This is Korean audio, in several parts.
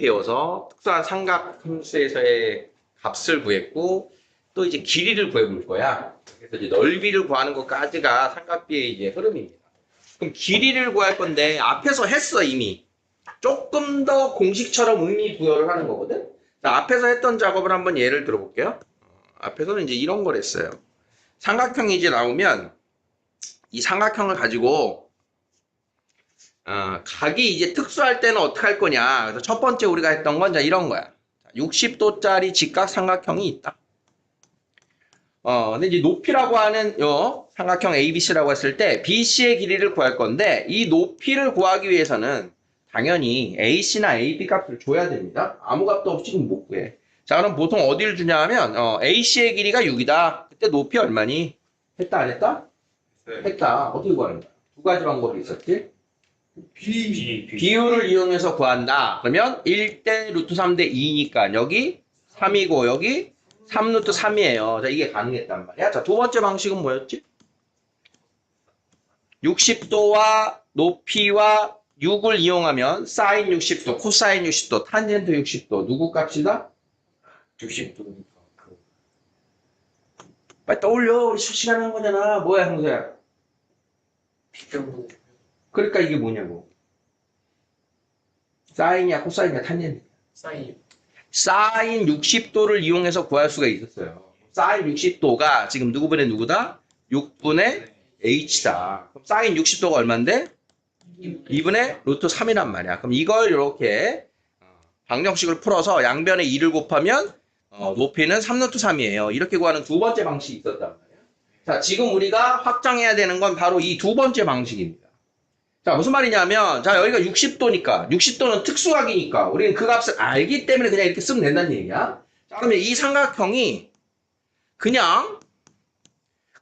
배워서 특수한 삼각함수에서의 값을 구했고 또 이제 길이를 구해볼 거야. 그래서 이제 넓이를 구하는 것까지가 삼각비의 이제 흐름입니다. 그럼 길이를 구할 건데 앞에서 했어 이미. 조금 더 공식처럼 의미 부여를 하는 거거든. 자, 앞에서 했던 작업을 한번 예를 들어볼게요. 앞에서는 이제 이런 걸 했어요. 삼각형이 이제 나오면 이 삼각형을 가지고 각이 이제 특수할 때는 어떻게 할 거냐. 그래서 첫 번째 우리가 했던 건 이런 거야. 60도짜리 직각 삼각형이 있다. 근데 이제 높이라고 하는 요 삼각형 ABC라고 했을 때 BC의 길이를 구할 건데 이 높이를 구하기 위해서는 당연히 AC나 AB 값을 줘야 됩니다. 아무 값도 없이 못 구해. 자, 그럼 보통 어디를 주냐 하면 AC의 길이가 6이다. 그때 높이 얼마니? 했다 안 했다? 네. 했다. 어떻게 구하는 거야? 두 가지 방법이 있었지? B. 비율을 이용해서 구한다. 그러면 1대 루트 3대 2니까 여기 3이고 여기 3 루트 3이에요. 자, 이게 가능했단 말이야. 자, 두 번째 방식은 뭐였지? 60도와 높이와 6을 이용하면 사인 60도, 코사인 60도, 탄젠트 60도 누구 값이다? 60도니까. 빨리 떠올려. 우리 실시간 한 거잖아. 뭐야, 형사야? 비평도. 그러니까 이게 뭐냐고. 사인이야, 코사인이야, 탄젠트. 사인. 사인 60도를 이용해서 구할 수가 있었어요. 사인 60도가 지금 누구분의 누구다? 6분의 h다. 그럼 사인 60도가 얼만데? 2분의 루트 3이란 말이야. 그럼 이걸 이렇게 방정식을 풀어서 양변에 2를 곱하면 높이는 3 루트 3이에요. 이렇게 구하는 두 번째 방식이 있었단 말이야. 자, 지금 우리가 확정해야 되는 건 바로 이 두 번째 방식입니다. 자, 무슨 말이냐면, 자, 여기가 60도니까, 60도는 특수각이니까, 우리는 그 값을 알기 때문에 그냥 이렇게 쓰면 된다는 얘기야. 자, 그러면 이 삼각형이 그냥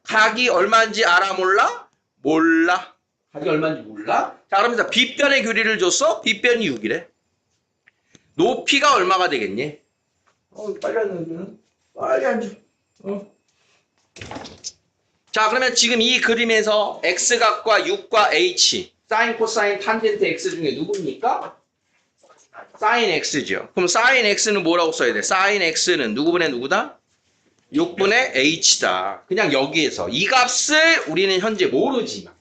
각이 얼마인지 알아, 몰라? 몰라. 각이 얼마인지 몰라? 자, 그러면서 빗변의 길이를 줬어? 빗변이 6이래. 높이가 얼마가 되겠니? 빨리 앉아. 빨리 앉아. 자, 그러면 지금 이 그림에서 x각과 6과 h, 사인, 코사인, 탄젠트 x 중에 누굽니까? 사인 x죠. 그럼 사인 x는 뭐라고 써야 돼? 사인 x는 누구분의 누구다? 6분의 h다. 그냥 여기에서 이 값을 우리는 현재 모르지만.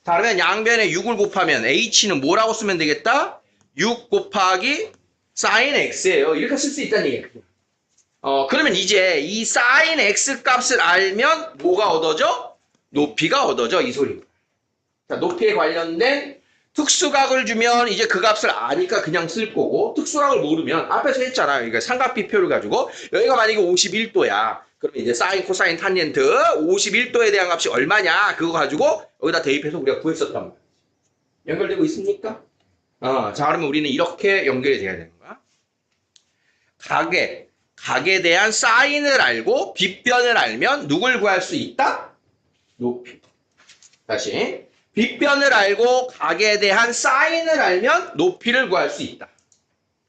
자, 그러면 양변에 6을 곱하면 h는 뭐라고 쓰면 되겠다? 6 곱하기 사인 x예요. 이렇게 쓸 수 있다는 얘기예요. 그러면 이제 이 사인 x 값을 알면 뭐가 얻어져? 높이가 얻어져. 이 소리입니다. 자, 높이에 관련된 특수각을 주면 이제 그 값을 아니까 그냥 쓸 거고, 특수각을 모르면 앞에서 했잖아요. 그러니까 삼각비표를 가지고 여기가 만약에 51도야. 그러면 이제 사인, 코사인, 탄젠트 51도에 대한 값이 얼마냐? 그거 가지고 여기다 대입해서 우리가 구했었단 말이야. 연결되고 있습니까? 자, 그러면 우리는 이렇게 연결이 돼야 되는 거야. 각에 대한 사인을 알고 빗변을 알면 누굴 구할 수 있다? 높이. 다시. 빗변을 알고 각에 대한 사인을 알면 높이를 구할 수 있다.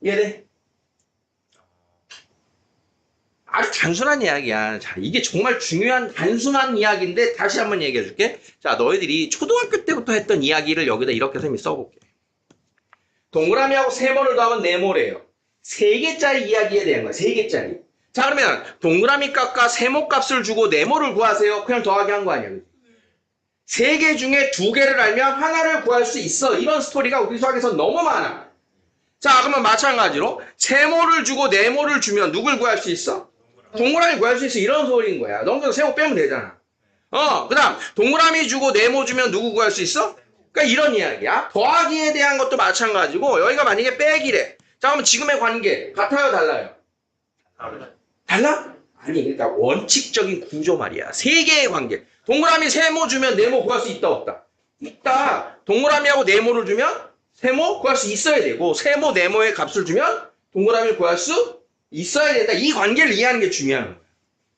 이해돼? 아주 단순한 이야기야. 자, 이게 정말 중요한 단순한 이야기인데 다시 한번 얘기해 줄게. 자, 너희들이 초등학교 때부터 했던 이야기를 여기다 이렇게 쌤이 써볼게. 동그라미하고 세모를 더하면 네모래요. 3개짜리 이야기에 대한 거야. 3개짜리. 자, 그러면 동그라미 값과 세모 값을 주고 네모를 구하세요. 그냥 더하기 한 거 아니야. 3개 중에 2개를 알면 하나를 구할 수 있어. 이런 스토리가 우리 수학에서 너무 많아. 자, 그러면 마찬가지로 세모를 주고 네모를 주면 누굴 구할 수 있어? 동그라미 구할 수 있어. 이런 소리인 거야. 넘겨서 세모 빼면 되잖아. 그 다음 동그라미 주고 네모 주면 누구 구할 수 있어? 그러니까 이런 이야기야. 더하기에 대한 것도 마찬가지고 여기가 만약에 빼기래. 자, 그러면 지금의 관계 같아요, 달라요? 달라? 아니, 그러니까 원칙적인 구조 말이야. 3개의 관계. 동그라미 세모 주면 네모 구할 수 있다, 없다? 있다. 동그라미하고 네모를 주면 세모 구할 수 있어야 되고, 세모, 네모의 값을 주면 동그라미를 구할 수 있어야 된다. 이 관계를 이해하는 게 중요한 거야.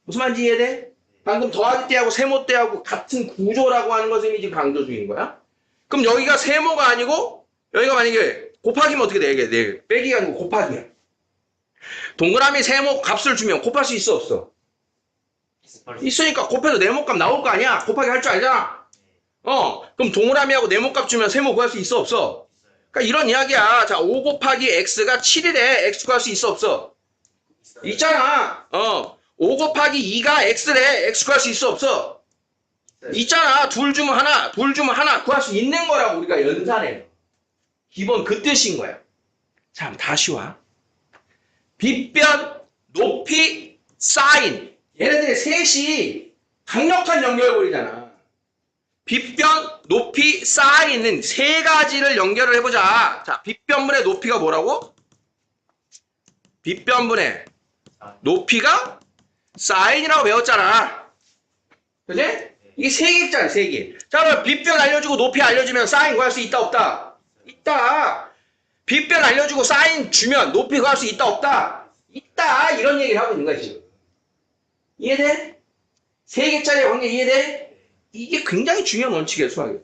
무슨 말인지 이해돼? 방금 더하기 때하고 세모 때하고 같은 구조라고 하는 것을 지금 강조 중인 거야. 그럼 여기가 세모가 아니고, 여기가 만약에 곱하기면 어떻게 돼? 이게 빼기가 아니고 곱하기야. 동그라미 세모 값을 주면 곱할 수 있어, 없어? 있으니까 곱해서 네모값 나올 거 아니야. 곱하기 할 줄 알잖아. 그럼 동그라미하고 네모값 주면 세모 구할 수 있어, 없어? 그러니까 이런 이야기야. 자, 5 곱하기 x가 7이래. x 구할 수 있어, 없어? 있잖아. 5 곱하기 2가 x래. x 구할 수 있어, 없어? 있잖아. 둘 주면 하나, 둘 주면 하나 구할 수 있는 거라고 우리가 연산해. 기본 그 뜻인 거야. 자, 다시 와. 빗변, 높이, 사인. 얘네들의 셋이 강력한 연결고리잖아. 빗변, 높이, 사인은 세 가지를 연결을 해보자. 자, 빗변분의 높이가 뭐라고? 빗변분의 높이가 사인이라고 배웠잖아. 그지? 이게 세 개짜리, 세 개. 자, 그럼 빗변 알려주고 높이 알려주면 사인 구할 수 있다, 없다? 있다. 빗변 알려주고 사인 주면 높이 구할 수 있다, 없다? 있다. 이런 얘기를 하고 있는 거야, 지금. 이해돼? 세 개짜리 관계 이해돼? 이게 굉장히 중요한 원칙이에요, 수학에.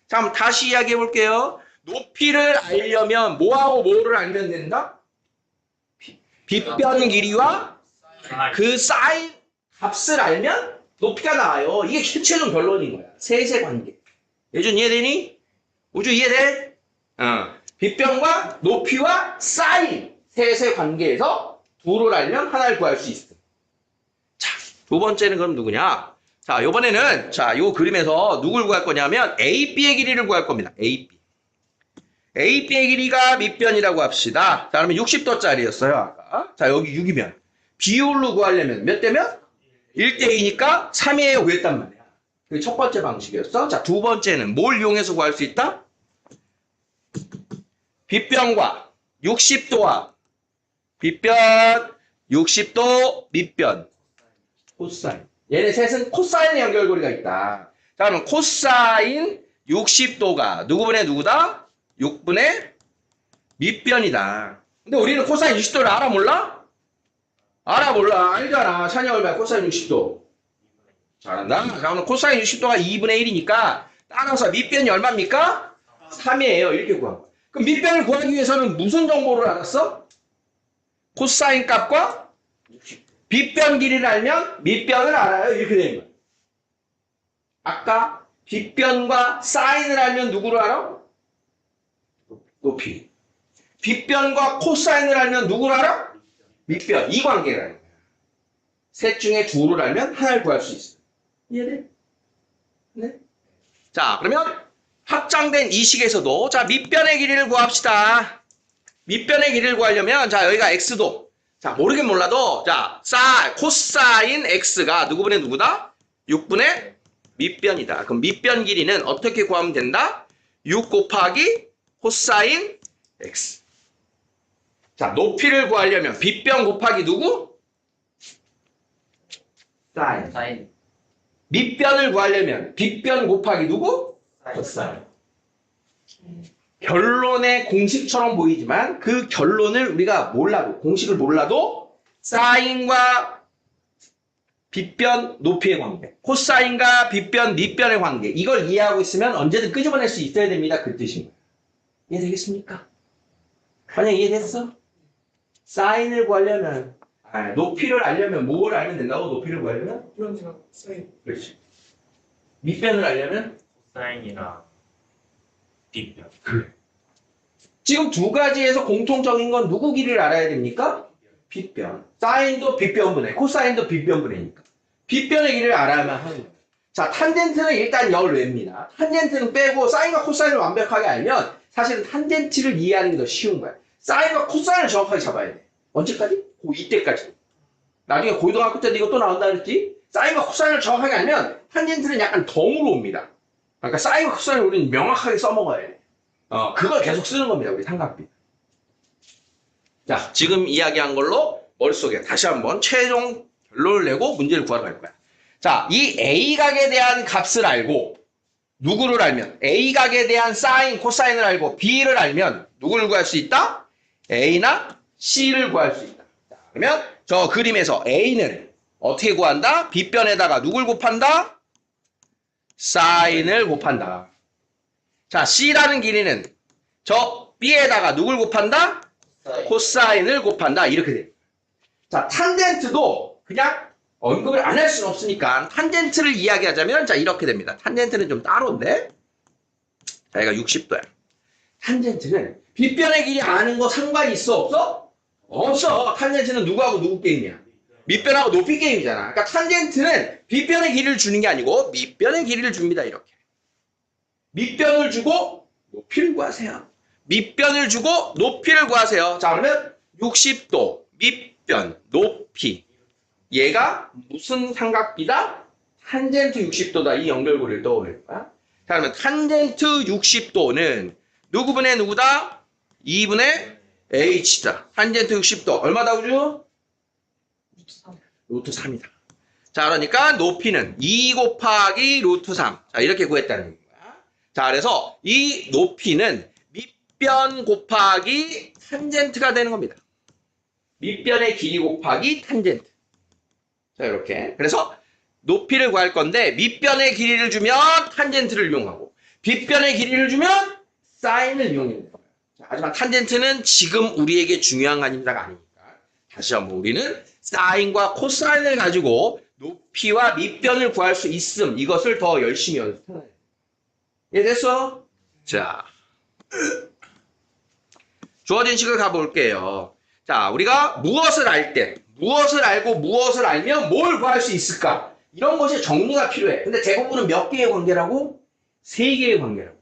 자, 한번 다시 이야기해 볼게요. 높이를 알려면 뭐하고 뭐를 알면 된다? 빗변 길이와 그 사인 값을 알면 높이가 나와요. 이게 최종 결론인 거야. 셋의 관계. 예준 이해되니? 우주 이해돼? 빗변과 높이와 사인 셋의 관계에서 둘을 알면 하나를 구할 수 있어. 자, 두 번째는 그럼 누구냐? 자, 요번에는 자, 요 그림에서 누굴 구할 거냐면 AB의 길이를 구할 겁니다. AB. AB의 길이가 밑변이라고 합시다. 자, 그러면 60도짜리였어요, 아까. 자, 여기 6이면 비율로 구하려면 몇 대면? 1대2니까 3이에요 구했단 말이야. 그게 첫 번째 방식이었어. 자, 두 번째는 뭘 이용해서 구할 수 있다? 빗변과 60도와 빗변, 60도, 밑변, 코사인. 얘네 셋은 코사인의 연결고리가 있다. 자, 그럼 코사인 60도가 누구분의 누구다? 6분의 밑변이다. 근데 우리는 코사인 60도를 알아 몰라? 알아 몰라. 알잖아. 찬이 얼마야? 코사인 60도. 잘한다. 자, 그럼 코사인 60도가 2분의 1이니까 따라서 밑변이 얼마입니까? 3이에요. 이렇게 구한 거야. 그럼 밑변을 구하기 위해서는 무슨 정보를 알았어? 코사인 값과 빗변 길이를 알면 밑변을 알아요. 이렇게 되는 거예요. 아까 빗변과 사인을 알면 누구를 알아? 높이. 빗변과 코사인을 알면 누구를 알아? 밑변. 이 관계를 알아요. 셋 중에 둘을 알면 하나를 구할 수 있어요. 이해돼? 네? 자, 그러면 확장된 이 식에서도 자, 밑변의 길이를 구합시다. 밑변의 길이를 구하려면 자, 여기가 x도 자, 모르긴 몰라도 자, 코사인 x가 누구분의 누구다? 6분의 밑변이다. 그럼 밑변 길이는 어떻게 구하면 된다? 6 곱하기 코사인 x. 자, 높이를 구하려면 빗변 곱하기 누구? 사인. 밑변을 구하려면 빗변 곱하기 누구? 코사인. 결론의 공식처럼 보이지만 그 결론을 우리가 몰라도 공식을 몰라도 사인과 빗변 높이의 관계, 코사인과 빗변 밑변의 관계 이걸 이해하고 있으면 언제든 끄집어낼 수 있어야 됩니다. 그 뜻인 거예요. 이해되겠습니까? 만약 이해됐어? 사인을 구하려면 높이를 알려면 뭘 알면 된다고? 높이를 구하려면? 사인. 그렇지. 밑변을 알려면? 사인이나 빗변. 그래. 지금 두 가지에서 공통적인 건 누구 길이를 알아야 됩니까? 빗변. 사인도 빗변분해, 코사인도 빗변분해니까. 빗변의 길이를 알아야만 하는 거예요. 자, 탄젠트는 일단 열외입니다. 탄젠트는 빼고 사인과 코사인을 완벽하게 알면 사실은 탄젠트를 이해하는 게 더 쉬운 거야. 사인과 코사인을 정확하게 잡아야 돼. 언제까지? 고2 때까지. 나중에 고등학교 때도 이거 또 나온다 그랬지? 사인과 코사인을 정확하게 알면 탄젠트는 약간 덩으로 옵니다. 그러니까 사인과 코사인을 우리는 명확하게 써먹어야 돼. 그걸 계속 쓰는 겁니다. 우리 삼각비. 자, 지금 이야기한 걸로 머릿속에 다시 한번 최종 결론을 내고 문제를 구하러 갈 거야. 자, 이 A각에 대한 값을 알고 누구를 알면 A각에 대한 사인, 코사인을 알고 B를 알면 누구를 구할 수 있다? A나 C를 구할 수 있다. 자, 그러면 저 그림에서 A는 어떻게 구한다? 빗변에다가 누굴 곱한다? 사인을 곱한다. 자, C라는 길이는 저 B에다가 누굴 곱한다? 코사인을 곱한다. 이렇게 돼요. 자, 탄젠트도 그냥 언급을 안 할 수는 없으니까 탄젠트를 이야기하자면 자, 이렇게 됩니다. 탄젠트는 좀 따로인데 자, 얘가 60도야. 탄젠트는 빗변의 길이 아는 거 상관이 있어 없어? 없어. 탄젠트는 누구하고 누구 게임이야? 밑변하고 높이 게임이잖아. 그러니까 탄젠트는 빗변의 길이를 주는 게 아니고 밑변의 길이를 줍니다. 이렇게. 밑변을 주고 높이를 구하세요. 밑변을 주고 높이를 구하세요. 자, 그러면 60도 밑변 높이. 얘가 무슨 삼각비다? 탄젠트 60도다. 이 연결고리를 떠올릴 거야. 자, 그러면 탄젠트 60도는 누구분의 누구다? 2분의 h다. 탄젠트 60도 얼마다 우주? 루트 3이다. 자, 그러니까 높이는 2 곱하기 루트 3. 자, 이렇게 구했다는 거야. 자, 그래서 이 높이는 밑변 곱하기 탄젠트가 되는 겁니다. 밑변의 길이 곱하기 탄젠트. 자, 이렇게. 그래서 높이를 구할 건데 밑변의 길이를 주면 탄젠트를 이용하고 빗변의 길이를 주면 사인을 이용해야 돼요. 하지만 탄젠트는 지금 우리에게 중요한 관심사가 아니니까 다시 한번 우리는 사인과 코사인을 가지고 높이와 밑변을 구할 수 있음. 이것을 더 열심히 연습해야 돼. 이해됐어? 자, 주어진 식을 가볼게요. 자, 우리가 무엇을 알 때, 무엇을 알고 무엇을 알면 뭘 구할 수 있을까? 이런 것이 정리가 필요해. 근데 대부분은 몇 개의 관계라고? 3개의 관계라고.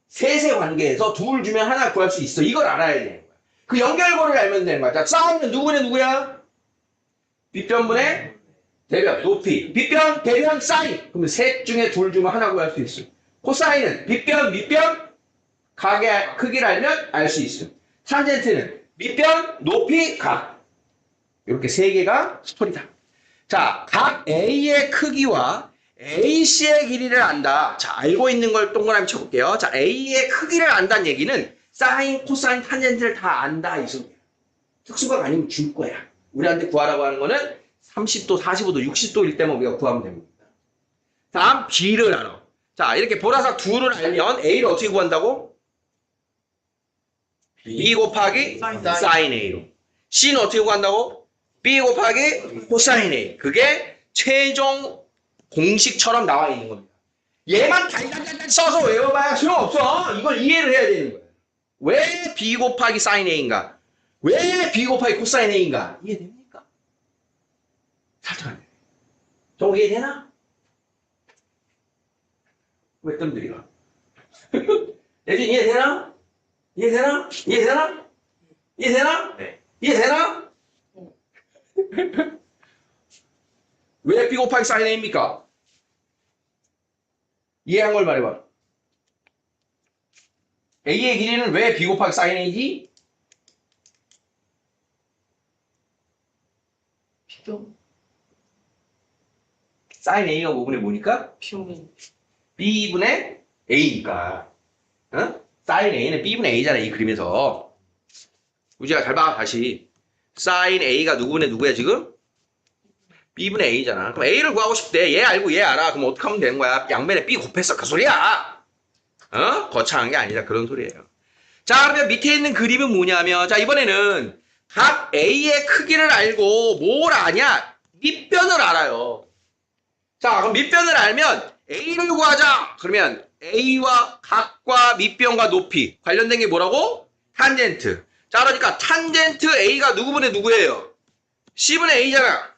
셋의 관계에서 둘 주면 하나 구할 수 있어. 이걸 알아야 되는 거야. 그 연결고리를 알면 되는 거야. 자, 사인은 누구네 누구야? 빗변분의 대변, 높이. 빗변, 대변, 사인. 그러면 셋 중에 둘 주면 하나 구할 수 있어. 코사인은 빗변, 밑변, 각의 크기를 알면 알 수 있어. 탄젠트는 밑변, 높이, 각. 이렇게 3개가 스토리다. 자, 각 A의 크기와 AC의 길이를 안다. 자, 알고 있는 걸 동그라미 쳐볼게요. 자, A의 크기를 안다는 얘기는 사인, 코사인, 탄젠트를 다 안다. 이 소리야. 특수각 아니면 줄 거야. 우리한테 구하라고 하는 거는 30도, 45도, 60도일 때만 우리가 구하면 됩니다. 다음, B를 알아. 자, 이렇게 보라색 둘을 알면 A를 어떻게 구한다고? B 곱하기 사인 A로. C는 어떻게 구한다고? B 곱하기 코사인 A. 그게 최종 공식처럼 나와 있는 겁니다. 얘만 달달달달 써서 외워봐야 소용없어. 이걸 이해를 해야 되는 거야. 왜 B 곱하기 사인 A인가? 왜 B 곱하기 코사인 A인가? 이해됩니까? 살짝 안 돼. 정말 이해되나? 왜 뜸들이가? 예준 이해되나? 이해되나? 이해되나? 이해되나? 네. 이해되나? 왜 B 곱하기 사인 A입니까? 이해한 걸 말해봐. A의 길이는 왜 B 곱하기 사인 A지? 사인 A가 5분의 뭐니까? B분의 A니까. 어? 사인 A는 B분의 A잖아, 이 그림에서. 우지야, 잘 봐, 다시. 사인 A가 누구분의 누구야, 지금? B분의 A잖아. 그럼 A를 구하고 싶대. 얘 알고 얘 알아. 그럼 어떻게 하면 되는 거야? 양면에 B 곱했어. 그 소리야. 어? 거창한 게 아니다. 그런 소리예요. 자, 그러면 밑에 있는 그림은 뭐냐면, 자, 이번에는 각 A의 크기를 알고 뭘 아냐? 밑변을 알아요. 자, 그럼 밑변을 알면 A를 구하자. 그러면 A와 각과 밑변과 높이 관련된 게 뭐라고? 탄젠트. 자, 그러니까 탄젠트 A가 누구분의 누구예요? C분의 A잖아.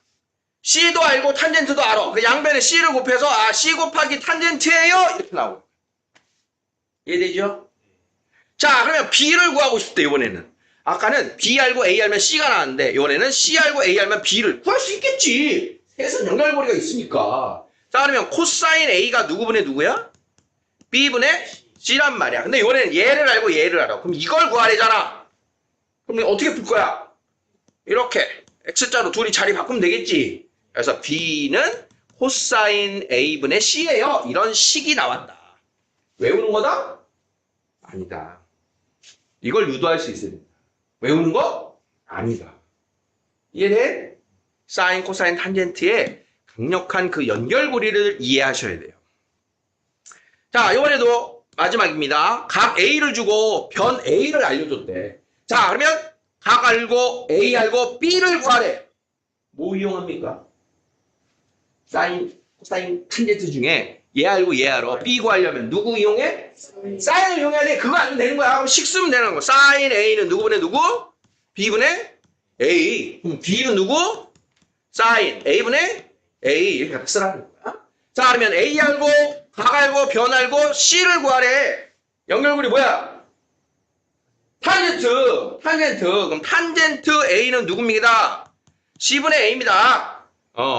C도 알고 탄젠트도 알아. 그 양변에 C를 곱해서 아, C 곱하기 탄젠트예요. 이렇게 나오고. 이해되죠? 자, 그러면 B를 구하고 싶대, 이번에는. 아까는 B 알고 A 알면 C가 나왔는데 이번에는 C 알고 A 알면 B를 구할 수 있겠지. 셋은 연결고리가 있으니까. 자, 그러면 코사인 A가 누구분의 누구야? B분의 C란 말이야. 근데 이번에는 얘를 알고 얘를 알아. 그럼 이걸 구하래잖아. 그럼 어떻게 풀 거야? 이렇게 X자로 둘이 자리 바꾸면 되겠지. 그래서 B는 코사인 A분의 C예요. 이런 식이 나왔다. 외우는 거다? 아니다. 이걸 유도할 수 있어야 된다. 외우는 거? 아니다. 이해돼? 사인, 코사인, 탄젠트의 강력한 그 연결고리를 이해하셔야 돼요. 자, 이번에도 마지막입니다. 각 A를 주고 변 A를 알려줬대. 자, 그러면 각 알고 A 알고 B를 구하래. 뭐 이용합니까? 사인, 코사인, 탄젠트 중에 얘 알고 얘 알아. B 구하려면 누구 이용해? 사인을 이용해야 돼. 그거 알면 되는 거야. 그럼 식수면 되는 거. 사인 A는 누구분의 누구? B분의 A. 그럼 B는 누구? 사인 A분의 A. 이렇게 갖다 쓰라는 거야. 자, 그러면 A 알고, 각 알고, 변 알고, C를 구하래. 연결고리 뭐야? 탄젠트. 그럼 탄젠트 A는 누굽니다? C분의 A입니다.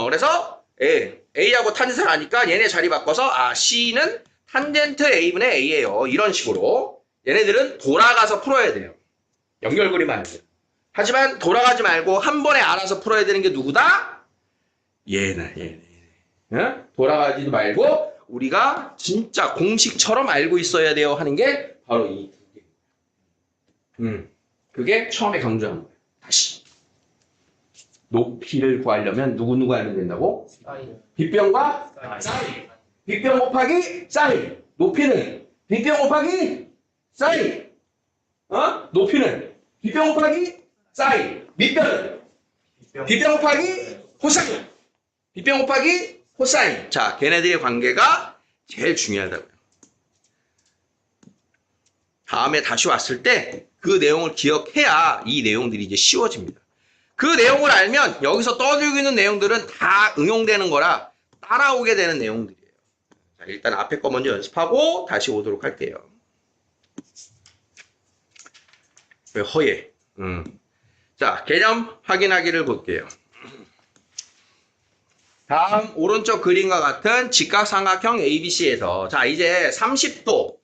그래서 A하고 탄젠트를 아니까 얘네 자리 바꿔서 C는 탄젠트 A분의 A예요. 이런 식으로. 얘네들은 돌아가서 풀어야 돼요. 연결고리 말고. 하지만 돌아가지 말고 한 번에 알아서 풀어야 되는 게 누구다? 얘네. 돌아가지도 말고 우리가 진짜 공식처럼 알고 있어야 돼요 하는 게 바로 이 두 개. 그게 처음에 강조한 거예요. 다시. 높이를 구하려면 누구 알면 된다고? 빗변과 사인. 빗변 곱하기 사인. 높이는 빗변 곱하기 사인. 높이는 빗변 곱하기 사인. 밑변은 빗변 곱하기 코사인. 빗변 곱하기 코사인. 자, 걔네들의 관계가 제일 중요하다고요. 다음에 다시 왔을 때 그 내용을 기억해야 이 내용들이 이제 쉬워집니다. 그 내용을 알면 여기서 떠들고 있는 내용들은 다 응용되는 거라 따라오게 되는 내용들이에요. 자, 일단 앞에 거 먼저 연습하고 다시 오도록 할게요. 왜 허예? 자, 개념 확인하기를 볼게요. 다음 오른쪽 그림과 같은 직각삼각형 ABC에서 자, 이제 30도,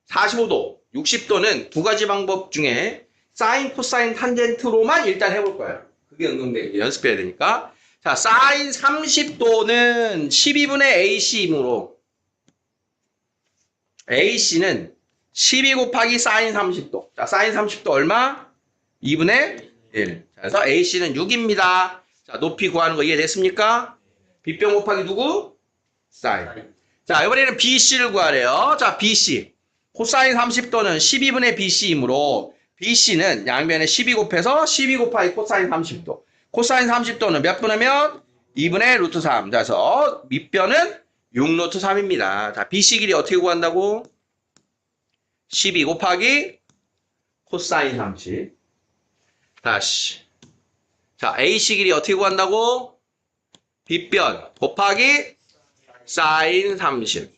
45도, 60도는 두 가지 방법 중에 사인, 코사인, 탄젠트로만 일단 해볼 거예요. 그게 응용되게 연습해야 되니까. 자, 사인 30도는 12분의 AC이므로 AC는 12 곱하기 사인 30도. 자, 사인 30도 얼마? 2분의 1. 자, 그래서 AC는 6입니다. 자, 높이 구하는 거 이해됐습니까? 빗변 곱하기 누구? 사인. 자, 이번에는 BC를 구하래요. 자, BC. 코사인 30도는 12분의 BC이므로 BC는 양변에 12 곱해서 12 곱하기 코사인 30도. 코사인 30도는 몇 분하면? 2분의 루트 3. 그래서 밑변은 6 루트 3입니다. 자, BC 길이 어떻게 구한다고? 12 곱하기 코사인 30. 다시. 자, AC 길이 어떻게 구한다고? 빗변 곱하기 사인 30.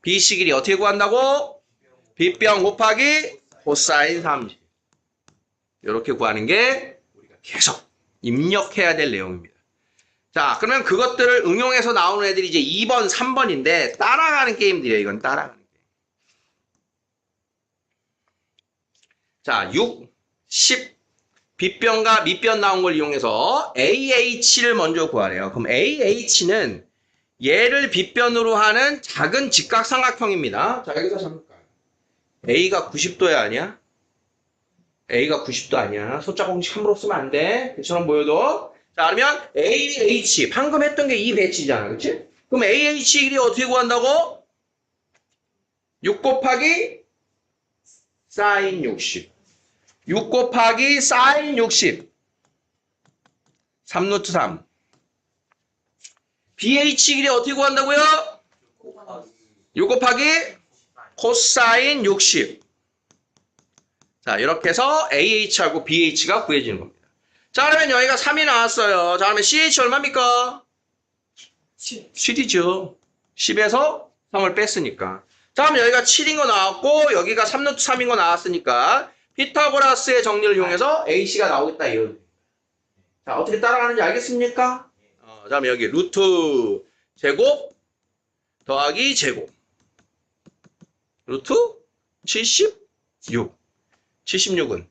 BC 길이 어떻게 구한다고? 빗변 곱하기 코사인 30. 이렇게 구하는 게 우리가 계속 입력해야 될 내용입니다. 자, 그러면 그것들을 응용해서 나오는 애들이 이제 2번, 3번인데 따라가는 게임들이에요. 이건 따라가는 게임. 자, 6, 10 빗변과 밑변 나온 걸 이용해서 AH를 먼저 구하래요. 그럼 AH는 얘를 빗변으로 하는 작은 직각삼각형입니다. 자, 여기서 잠깐. A가 90도야 아니야? A가 90도 아니야. 숫자 공식 함부로 쓰면 안 돼. 그처럼 보여도. 자, 그러면 AH. 방금 했던 게 이 배치잖아. 그치? 그럼 AH 길이 어떻게 구한다고? 6 곱하기 사인 60. 6 곱하기 사인 60. 3 루트 3. BH 길이 어떻게 구한다고요? 6 곱하기 코사인 60. 자, 이렇게 해서 AH하고 BH가 구해지는 겁니다. 자, 그러면 여기가 3이 나왔어요. 자, 그러면 CH 얼마입니까? 7이죠. 10에서 3을 뺐으니까. 자, 그럼 여기가 7인 거 나왔고, 여기가 3 루트 3인 거 나왔으니까, 피타고라스의 정리를 이용해서 AC가 나오겠다, 이거. 자, 어떻게 따라가는지 알겠습니까? 자, 그럼 여기 루트 제곱 더하기 제곱. 루트 76. 76은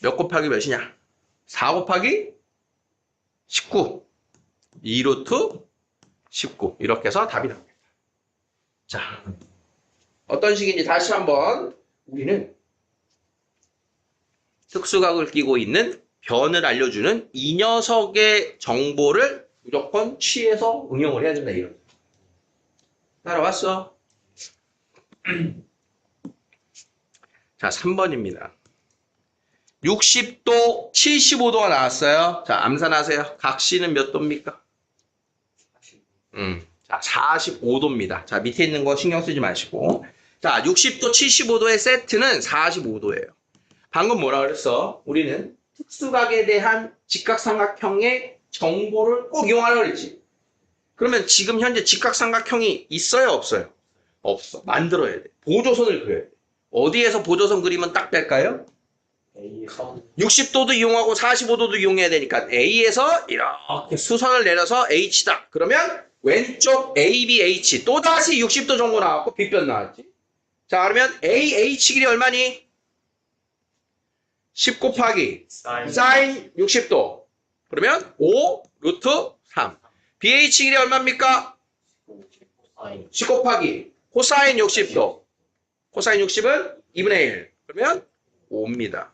몇 곱하기 몇이냐? 4 곱하기 19. 2루트 19. 이렇게 해서 답이 나옵니다. 자, 어떤 식인지 다시 한번 우리는 특수각을 끼고 있는 변을 알려주는 이 녀석의 정보를 무조건 취해서 응용을 해야 된다. 이런. 따라왔어? 자, 3번입니다. 60도, 75도가 나왔어요. 자, 암산하세요. 각 C는 몇 도입니까? 자, 자, 45도입니다. 자, 밑에 있는 거 신경 쓰지 마시고. 자, 60도, 75도의 세트는 45도예요. 방금 뭐라 그랬어? 우리는 특수각에 대한 직각삼각형의 정보를 꼭 이용하라고 그랬지. 그러면 지금 현재 직각삼각형이 있어요, 없어요? 없어. 만들어야 돼. 보조선을 그려야 돼. 어디에서 보조선 그리면 딱 될까요? A에서 60도도 이용하고 45도도 이용해야 되니까 A에서 이렇게 수선을 내려서 H다. 그러면 왼쪽 ABH 또다시 60도 정도 나왔고 빗변 나왔지. 자, 그러면 AH 길이 얼마니? 10 곱하기 사인 60도. 그러면 5 루트 3. BH 길이 얼마입니까? 10 곱하기 코사인 60도. 코사인 60은 2분의 1. 그러면 5입니다.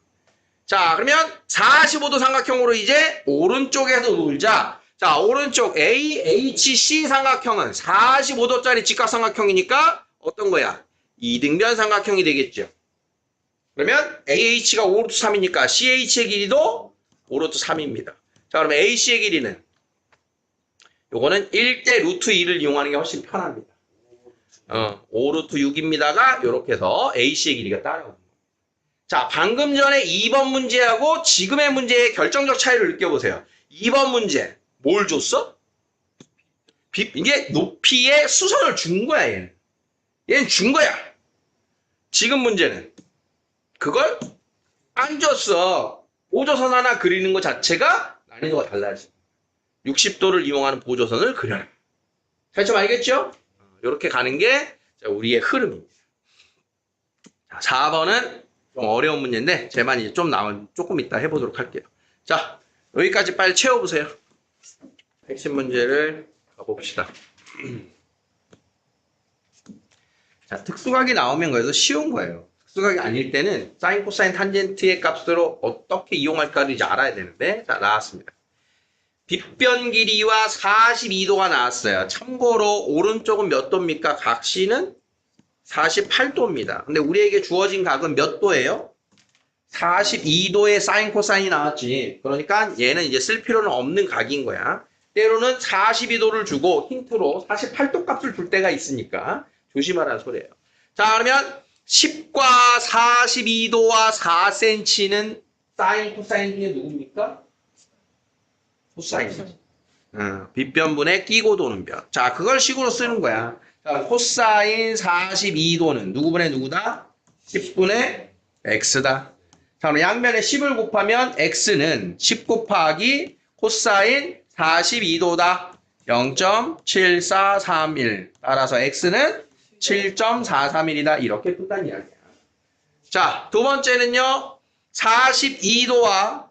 자, 그러면 45도 삼각형으로 이제 오른쪽에서 놀자. 자, 오른쪽 AHC 삼각형은 45도짜리 직각삼각형이니까 어떤 거야? 이등변 삼각형이 되겠죠. 그러면 AH가 5루트 3이니까 CH의 길이도 5루트 3입니다. 자, 그러면 AC의 길이는 요거는 1대 루트 2를 이용하는 게 훨씬 편합니다. 5루트 6입니다가 이렇게 해서 AC의 길이가 따라옵니다. 자, 방금 전에 2번 문제하고 지금의 문제의 결정적 차이를 느껴보세요. 2번 문제 뭘 줬어? 이게 높이의 수선을 준 거야, 얘는. 얘는 준 거야. 지금 문제는 그걸 안 줬어. 보조선 하나 그리는 것 자체가 난이도가 달라져. 60도를 이용하는 보조선을 그려라. 차이점 알겠죠? 이렇게 가는 게 우리의 흐름입니다. 자, 4번은 좀 어려운 문제인데 제만 이제 조금 이따 해보도록 할게요. 자, 여기까지 빨리 채워보세요. 핵심 문제를 가봅시다. 자, 특수각이 나오면 그래서 쉬운 거예요. 특수각이 아닐 때는 사인, 코사인, 탄젠트의 값으로 어떻게 이용할까를 이제 알아야 되는데, 자, 나왔습니다. 빗변 길이와 42도가 나왔어요. 참고로 오른쪽은 몇 도입니까? 각시는 48도입니다. 근데 우리에게 주어진 각은 몇 도예요? 42도의 사인, 코사인이 나왔지. 그러니까 얘는 이제 쓸 필요는 없는 각인 거야. 때로는 42도를 주고 힌트로 48도 값을 줄 때가 있으니까 조심하라는 소리예요. 자, 그러면 10과 42도와 4cm는 사인, 코사인 중에 누굽니까? 코사인이지. 빗변분에 끼고 도는 변. 자, 그걸 식으로 쓰는 거야. 자, 코사인 42도는 누구분의 누구다? 10분의 x다. 자, 그럼 양면에 10을 곱하면 x는 10 곱하기 코사인 42도다. 0.7431. 따라서 x는 7.431이다. 이렇게 푼다는 이야기야. 자, 두 번째는요. 42도와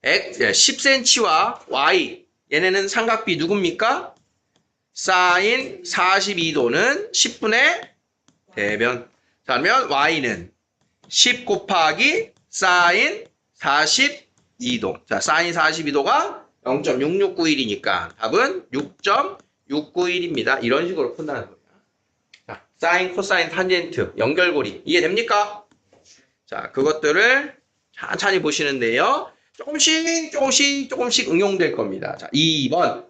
10cm와 y. 얘네는 삼각비 누굽니까? 사인 42도는 10분의 대변. 자, 그러면 y는 10 곱하기 사인 42도. 자, 사인 42도가 0.6691이니까 답은 6.691입니다. 이런 식으로 푼다는 거예요. 자, 사인, 코사인, 탄젠트, 연결고리 이해됩니까? 자, 그것들을 천천히 보시는데요. 조금씩 응용될 겁니다. 자, 2번.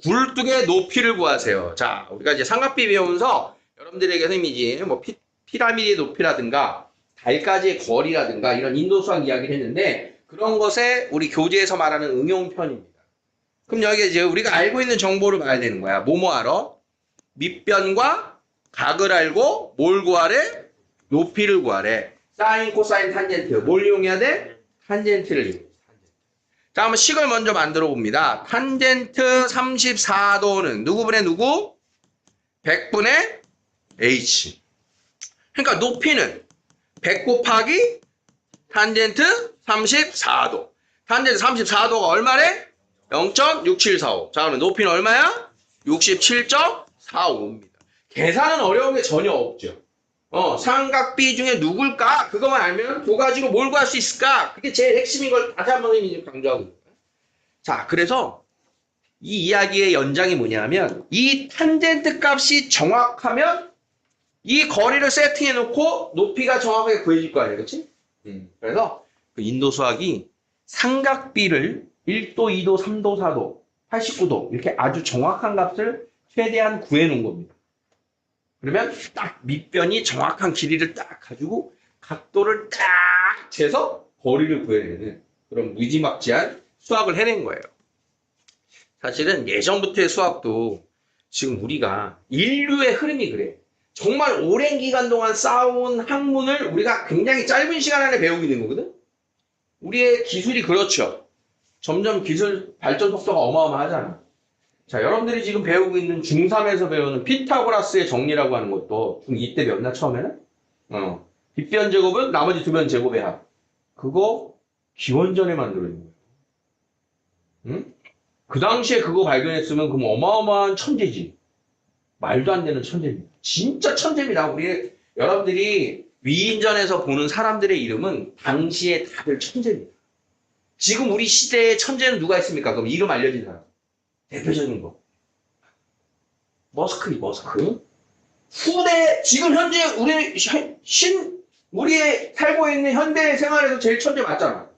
굴뚝의 높이를 구하세요. 자, 우리가 이제 삼각비 배우면서 여러분들에게 선생님이 뭐 피라미드의 높이라든가 달까지의 거리라든가 이런 인도수학 이야기를 했는데 그런 것에 우리 교재에서 말하는 응용편입니다. 그럼 여기 이제 우리가 알고 있는 정보를 봐야 되는 거야. 뭐뭐 알아? 밑변과 각을 알고 뭘 구하래? 높이를 구하래. 사인, 코사인, 탄젠트. 뭘 이용해야 돼? 탄젠트를 이용해. 자, 한번 식을 먼저 만들어 봅니다. 탄젠트 34도는 누구분의 누구? 100분의 h. 그러니까 높이는 100 곱하기 탄젠트 34도. 탄젠트 34도가 얼마래? 0.6745. 자, 그러면 높이는 얼마야? 67.45입니다. 계산은 어려운 게 전혀 없죠. 삼각비 중에 누굴까? 그것만 알면 두 가지로 뭘 구할 수 있을까? 그게 제일 핵심인 걸 다시 한번 강조하고 있는 거예요. 자, 그래서 이 이야기의 연장이 뭐냐면 이 탄젠트 값이 정확하면 이 거리를 세팅해 놓고 높이가 정확하게 구해질 거 아니에요. 그렇지? 그래서 그 인도수학이 삼각비를 1도, 2도, 3도, 4도 89도 이렇게 아주 정확한 값을 최대한 구해놓은 겁니다. 그러면 딱 밑변이 정확한 길이를 딱 가지고 각도를 딱 재서 거리를 구해내는 그런 무지막지한 수학을 해낸 거예요. 사실은 예전부터의 수학도 지금 우리가 인류의 흐름이 그래. 정말 오랜 기간 동안 쌓아온 학문을 우리가 굉장히 짧은 시간 안에 배우고 있는 거거든. 우리의 기술이 그렇죠. 점점 기술 발전 속도가 어마어마하잖아. 자, 여러분들이 지금 배우고 있는 중3에서 배우는 피타고라스의 정리라고 하는 것도 중2 때 배웠나 처음에는? 빗변 제곱은 나머지 두 변 제곱의 합. 그거 기원전에 만들어진 거예요. 응? 그 당시에 그거 발견했으면 그럼 어마어마한 천재지. 말도 안 되는 천재입니다. 진짜 천재입니다. 우리 여러분들이 위인전에서 보는 사람들의 이름은 당시에 다들 천재입니다. 지금 우리 시대의 천재는 누가 있습니까? 그럼 이름 알려진 사람. 대표적인 거. 머스크. 후대, 지금 현재 우리의 살고 있는 현대 생활에서 제일 천재 맞잖아.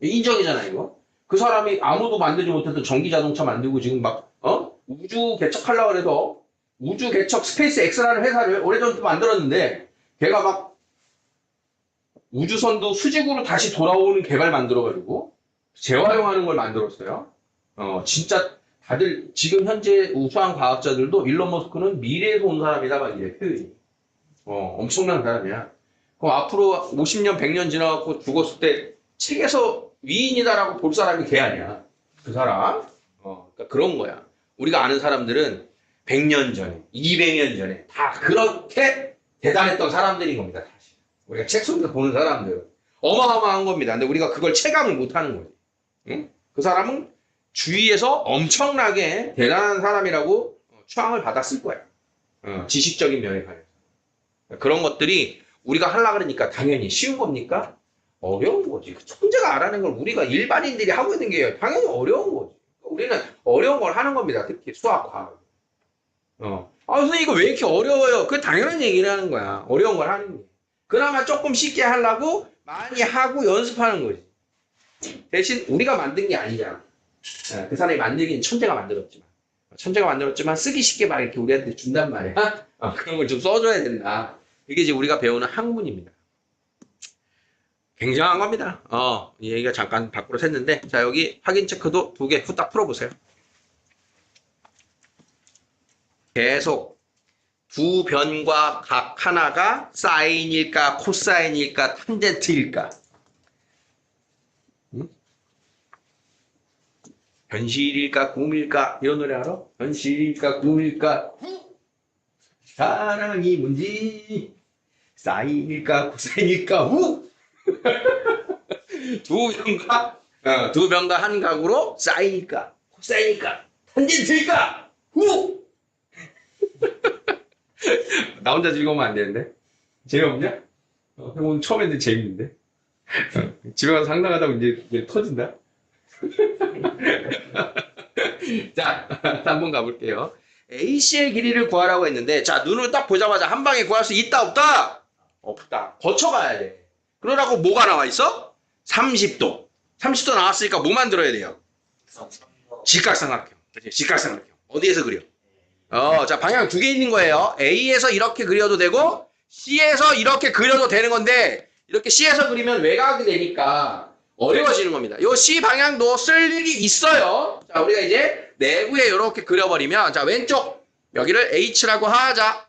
인정이잖아, 이거. 그 사람이 아무도 만들지 못했던 전기 자동차 만들고 지금 우주 개척하려고 해서 우주 개척 스페이스 X라는 회사를 오래전부터 만들었는데 걔가 막 우주선도 수직으로 다시 돌아오는 개발 만들어가지고 재활용하는 걸 만들었어요. 진짜 다들 지금 현재 우수한 과학자들도 일론 머스크는 미래에서 온 사람이다 막 이래 표현이. 엄청난 사람이야. 그럼 앞으로 50년, 100년 지나갖고 죽었을 때 책에서 위인이다라고 볼 사람이 걔 아니야. 그 사람. 그러니까 그런 거야. 우리가 아는 사람들은 100년 전에, 200년 전에 다 그렇게 대단했던 사람들인 겁니다. 사실. 우리가 책 속에서 보는 사람들. 어마어마한 겁니다. 근데 우리가 그걸 체감을 못 하는 거지. 응? 그 사람은 주위에서 엄청나게 대단한 사람이라고 추앙을 받았을 거야. 지식적인 면에 관해서. 그런 것들이 우리가 하려고 그러니까 당연히 쉬운 겁니까? 어려운 거지. 그 천재가 알아낸 걸 우리가 일반인들이 하고 있는 게 당연히 어려운 거지. 우리는 어려운 걸 하는 겁니다. 특히 수학, 과학. 선생님 이거 왜 이렇게 어려워요? 그 당연한 얘기를 하는 거야. 어려운 걸 하는 게. 그나마 조금 쉽게 하려고 많이 하고 연습하는 거지. 대신 우리가 만든 게 아니잖아. 그 사람이 만들긴 천재가 만들었지만 쓰기 쉽게 막 이렇게 우리한테 준단 말이야. 그런 걸 좀 써줘야 된다. 이게 이제 우리가 배우는 학문입니다. 굉장한 겁니다. 이 얘기가 잠깐 밖으로 샜는데, 자, 여기 확인 체크도 2개 후딱 풀어보세요. 계속 두 변과 각 하나가 사인일까, 코사인일까, 탄젠트일까? 현실일까, 꿈일까? 이런 노래 알아? 현실일까, 꿈일까? 사랑이 뭔지, 사인일까, 코사인일까? 두 변과 한 각으로 사인일까, 코사인일까, 탄젠트일까? 나 혼자 즐거우면 안 되는데? 재미없냐? 오늘 처음 했는데 재밌는데? 집에 가서 상상하다 이제 터진다? 자, 한번 가볼게요. AC의 길이를 구하라고 했는데, 자, 눈을 딱 보자마자 한 방에 구할 수 있다, 없다? 없다. 거쳐가야 돼. 그러라고 뭐가 나와 있어? 30도. 30도 나왔으니까 뭐 만들어야 돼요? 직각삼각형. 그치? 직각삼각형. 어디에서 그려? 자, 방향 2개 있는 거예요. A에서 이렇게 그려도 되고, C에서 이렇게 그려도 되는 건데, 이렇게 C에서 그리면 외곽이 되니까 어려워지는 겁니다. 요 C 방향도 쓸 일이 있어요. 자, 우리가 이제 내부에 이렇게 그려버리면, 자, 왼쪽, 여기를 H라고 하자.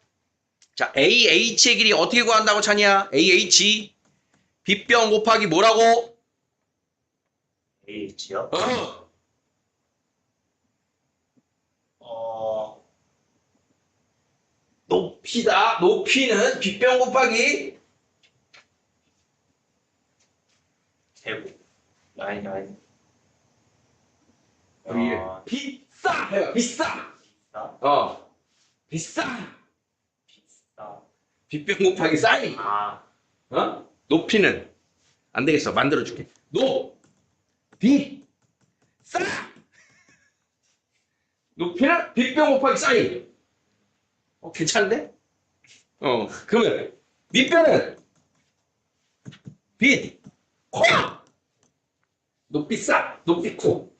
자, AH의 길이 어떻게 구한다고 찾냐? AH. 빗변 곱하기 뭐라고? H요? 높이다. 높이는 빗변 곱하기 제곱. 아니. 비싸. 해봐. 비싸. 비싸. 비싸. 빗변 곱하기 사인. 높이는 안 되겠어. 만들어줄게. 비싸. 높이는 빗변 곱하기 사인. 괜찮은데? 그러면 밑변은 빗, 코. 높이 싸, 높이 코.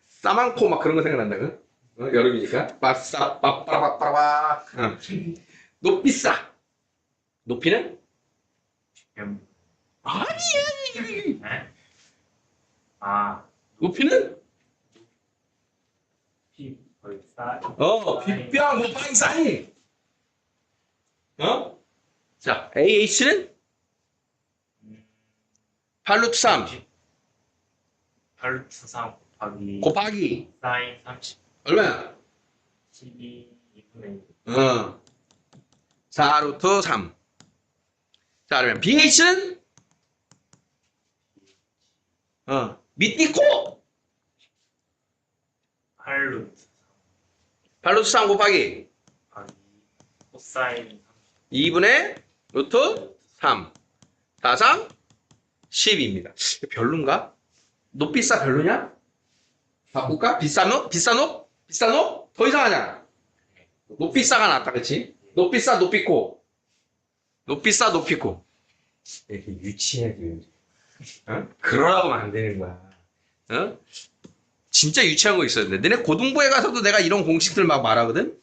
싸만코 막 그런 거 생각난다. 여름이니까. 빠싸, 빠빠라빠빠라. 높이싸. 높이는? 뱀. 아니, 네? 아, 높이는? 피, 벌사. 빗병, 뭐, 빵싸니. 자, AH는? 8루트 3. 8루트 3 곱하기 곱하기. 사인 30. 얼마야? 12, 2분의 1. 4루트 3. 자, 그러면 BH는? 밑니코. 8루트 8루트 3 곱하기. 곱하기 코사인 2분의 루트 3. 4, 3, 10입니다. 별론가? 높이싸 별로냐? 바꿀까? 비싼 놈? 비싼 놈? 비싼 놈? 더 이상하잖아. 높이싸가 낫다, 그치? 높이싸, 높이코. 높이싸, 높이코. 이렇게 유치하게. 그러라고 안 되는 거야. 진짜 유치한 거 있었는데. 너네 고등부에 가서도 내가 이런 공식들 막 말하거든?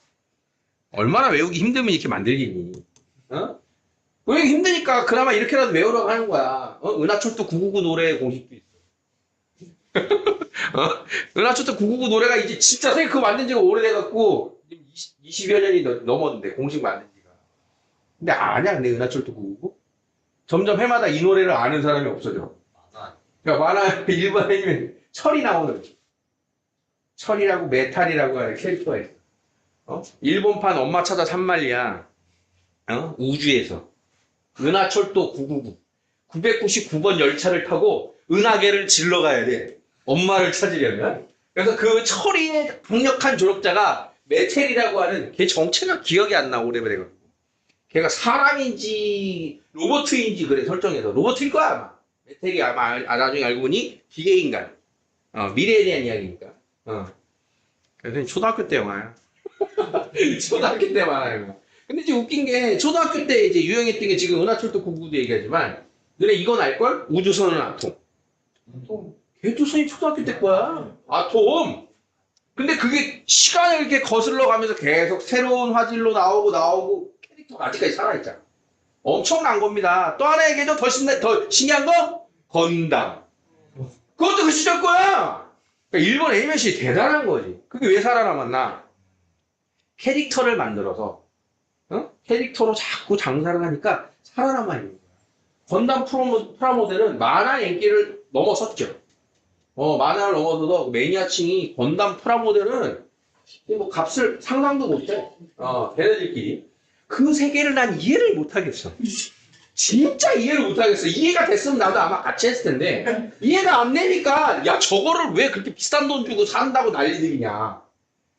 얼마나 외우기 힘들면 이렇게 만들겠니? 외우기 힘드니까 그나마 이렇게라도 외우라고 하는 거야. 은하철도 999 노래의 공식도 있어. 은하철도 999 노래가 이제 진짜 선생님 그거 만든 지가 오래돼갖고 20여 년이 넘었는데 공식 만든 지가. 근데 아냐 근데 은하철도 999? 점점 해마다 이 노래를 아는 사람이 없어져. 그러니까 만화 일본 애니메 철이 나오는 철이라고 메탈이라고 하는 캐릭터가 있어. 일본판 엄마 찾아 산말리야. 우주에서 은하철도 999 999번 열차를 타고 은하계를 질러 가야 돼. 엄마를 찾으려면. 그래서 그 철이의 강력한 조력자가 메텔이라고 하는 걔 정체가 기억이 안 나 오래돼가지고. 걔가 사람인지 로봇인지 그래 설정해서 로봇일 거야 아마. 메텔이 아마 나중에 알고 보니 기계인간. 미래에 대한 이야기니까. 그래서 초등학교 때 영화야. 초등학교 때 많아요. 근데 지금 웃긴 게 초등학교 때 이제 유행했던 게 지금 은하철도 999도 얘기하지만 너네 이건 알걸? 우주선은 아톰. 걔도 선이 초등학교 때 거야. 아톰. 근데 그게 시간을 이렇게 거슬러 가면서 계속 새로운 화질로 나오고 캐릭터가 아직까지 살아있잖아. 엄청난 겁니다. 또 하나의 개념 더 신기한 거? 건담. 그것도 그 시절 거야. 그러니까 일본 애니메이션이 대단한 거지. 그게 왜 살아남았나? 캐릭터를 만들어서 캐릭터로 자꾸 장사를 하니까 살아남아 있는 거야. 건담 프라모델은 만화 인기를 넘어섰죠. 만화를 넘어서도 매니아층이 건담 프라모델은 뭐 값을 상상도 못해. 걔네들끼리. 그 세계를 난 이해를 못하겠어. 진짜 이해를 못하겠어. 이해가 됐으면 나도 아마 같이 했을 텐데 이해가 안 되니까 야 저거를 왜 그렇게 비싼 돈 주고 산다고 난리들이냐.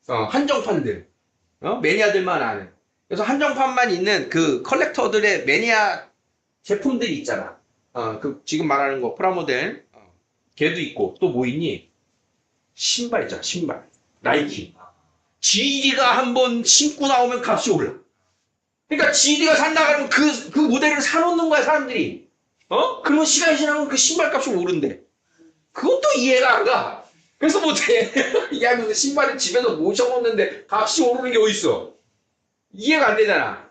한정판들. 매니아들만 아는. 그래서 한정판만 있는 그 컬렉터들의 매니아 제품들이 있잖아. 그 지금 말하는 거 프라모델 걔도 있고 또 뭐 있니? 신발 있잖아. 신발. 나이키. GD가 한번 신고 나오면 값이 올라. 그러니까 GD가 산다 그러면 그 모델을 사놓는 거야 사람들이. 그러면 시간이 지나면 그 신발 값이 오른대. 그것도 이해가 안 가. 그래서 못해. 야, 그 신발을 집에서 모셔놓는데 값이 오르는 게 어딨어? 이해가 안 되잖아.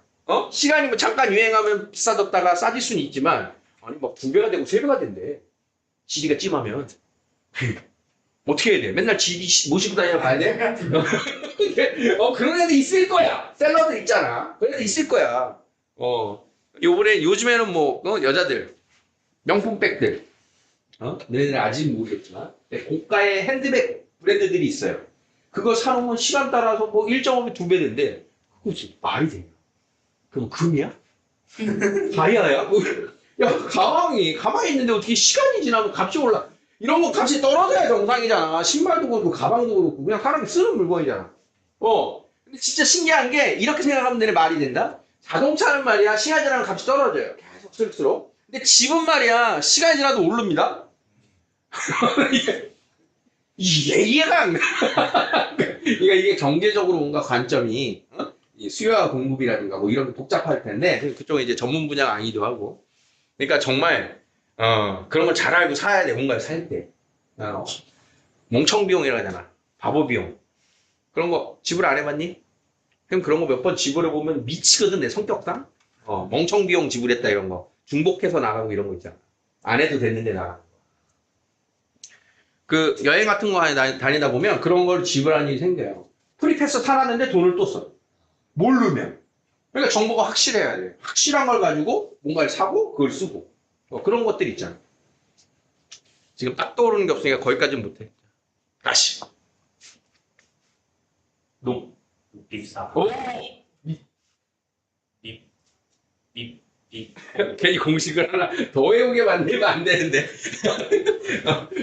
시간이 뭐 잠깐 유행하면 비싸졌다가 싸질 수는 있지만, 아니, 막 2배가 되고 3배가 된대. GD가 찜하면. 어떻게 해야 돼? 맨날 GD 모시고 다니러 가야 돼? 그런 애들 있을 거야. 셀러들 있잖아. 그런 애들 있을 거야. 요즘에는 뭐, 여자들, 명품백들. 너희들은 아직 모르겠지만 고가의 핸드백 브랜드들이 있어요. 그거 사놓으면 시간 따라서 뭐 1.5배, 2배 된대. 그거지 말이 되냐? 그럼 금이야? 다이아야? 야 가만히 있는데 어떻게 시간이 지나면 값이 올라? 이런 거 값이 떨어져야 정상이잖아. 신발도 그렇고 가방도 그렇고 그냥 사람이 쓰는 물건이잖아. 근데 진짜 신기한 게 이렇게 생각하면 되네. 말이 된다. 자동차는 말이야 시간 지나면 값이 떨어져요. 계속 쓸수록. 근데 집은 말이야 시간이 지나도 오릅니다. 이해가 안 가. 그러니까 이게 경제적으로 뭔가 관점이 이 수요와 공급이라든가 뭐 이런 게 복잡할 텐데 그쪽은 이제 전문 분야가 아니기도 하고. 그러니까 정말 그런 건 잘 알고 사야 돼. 뭔가를 살 때. 멍청 비용이라고 하잖아. 바보 비용. 그런 거 지불 안 해봤니? 그럼 그런 거 몇 번 지불해보면 미치거든, 내 성격상. 멍청 비용 지불했다, 이런 거. 중복해서 나가고 이런 거 있잖아. 안 해도 됐는데 나가는 거. 그 여행 같은 거 다니다 보면 그런 걸 지불하는 일이 생겨요. 프리패스 사놨는데 돈을 또 써. 모르면. 그러니까 정보가 확실해야 돼. 확실한 걸 가지고 뭔가를 사고 그걸 쓰고. 그런 것들 있잖아. 지금 딱 떠오르는 게 없으니까 거기까지는 못해. 다시. 농. 밉사. 오! 밉. 괜히 공식을 하나 더 외우게 만들면 안 되는데.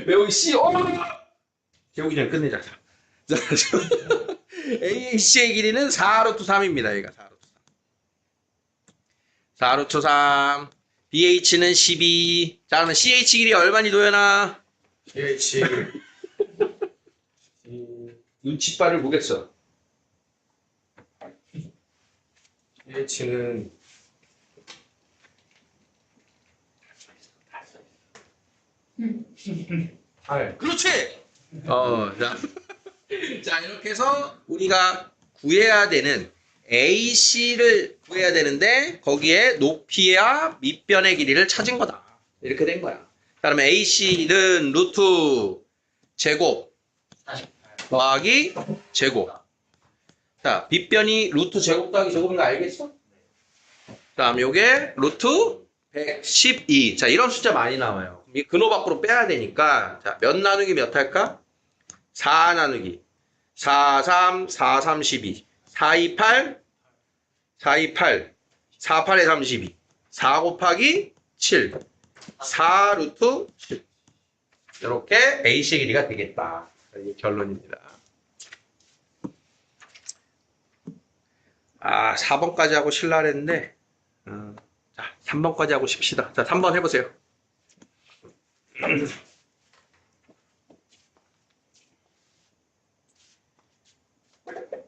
외우기 쉬워. 배우기 전에 끝내자. 자, AAC의 길이는 4루트 3입니다. 얘가 4루트 3. 4루트 3. BH는 12. 자, 그러면 CH 길이 얼마니 도연아? CH 눈치빨을 보겠어. CH는 8. 그렇지! 자. 자, 이렇게 해서 우리가 구해야 되는 AC를 구해야 되는데 거기에 높이와 밑변의 길이를 찾은 거다. 이렇게 된 거야. 자, 그러면 AC는 루트 제곱 더하기 제곱. 자, 밑변이 루트 제곱 더하기 제곱인 거 알겠어? 다음 요게 루트 112. 자, 이런 숫자 많이 나와요. 이 근호 밖으로 빼야 되니까 자, 몇 나누기 몇 할까? 4 나누기 4, 3, 4, 32 4, 2, 8 4, 2, 8 4, 8에 32 4 곱하기 7 4 루트 7 이렇게 A식 길이가 되겠다. 이게 결론입니다. 4번까지 하고 실라 했는데 자, 3번까지 하고 싶시다. 자, 3번 해보세요.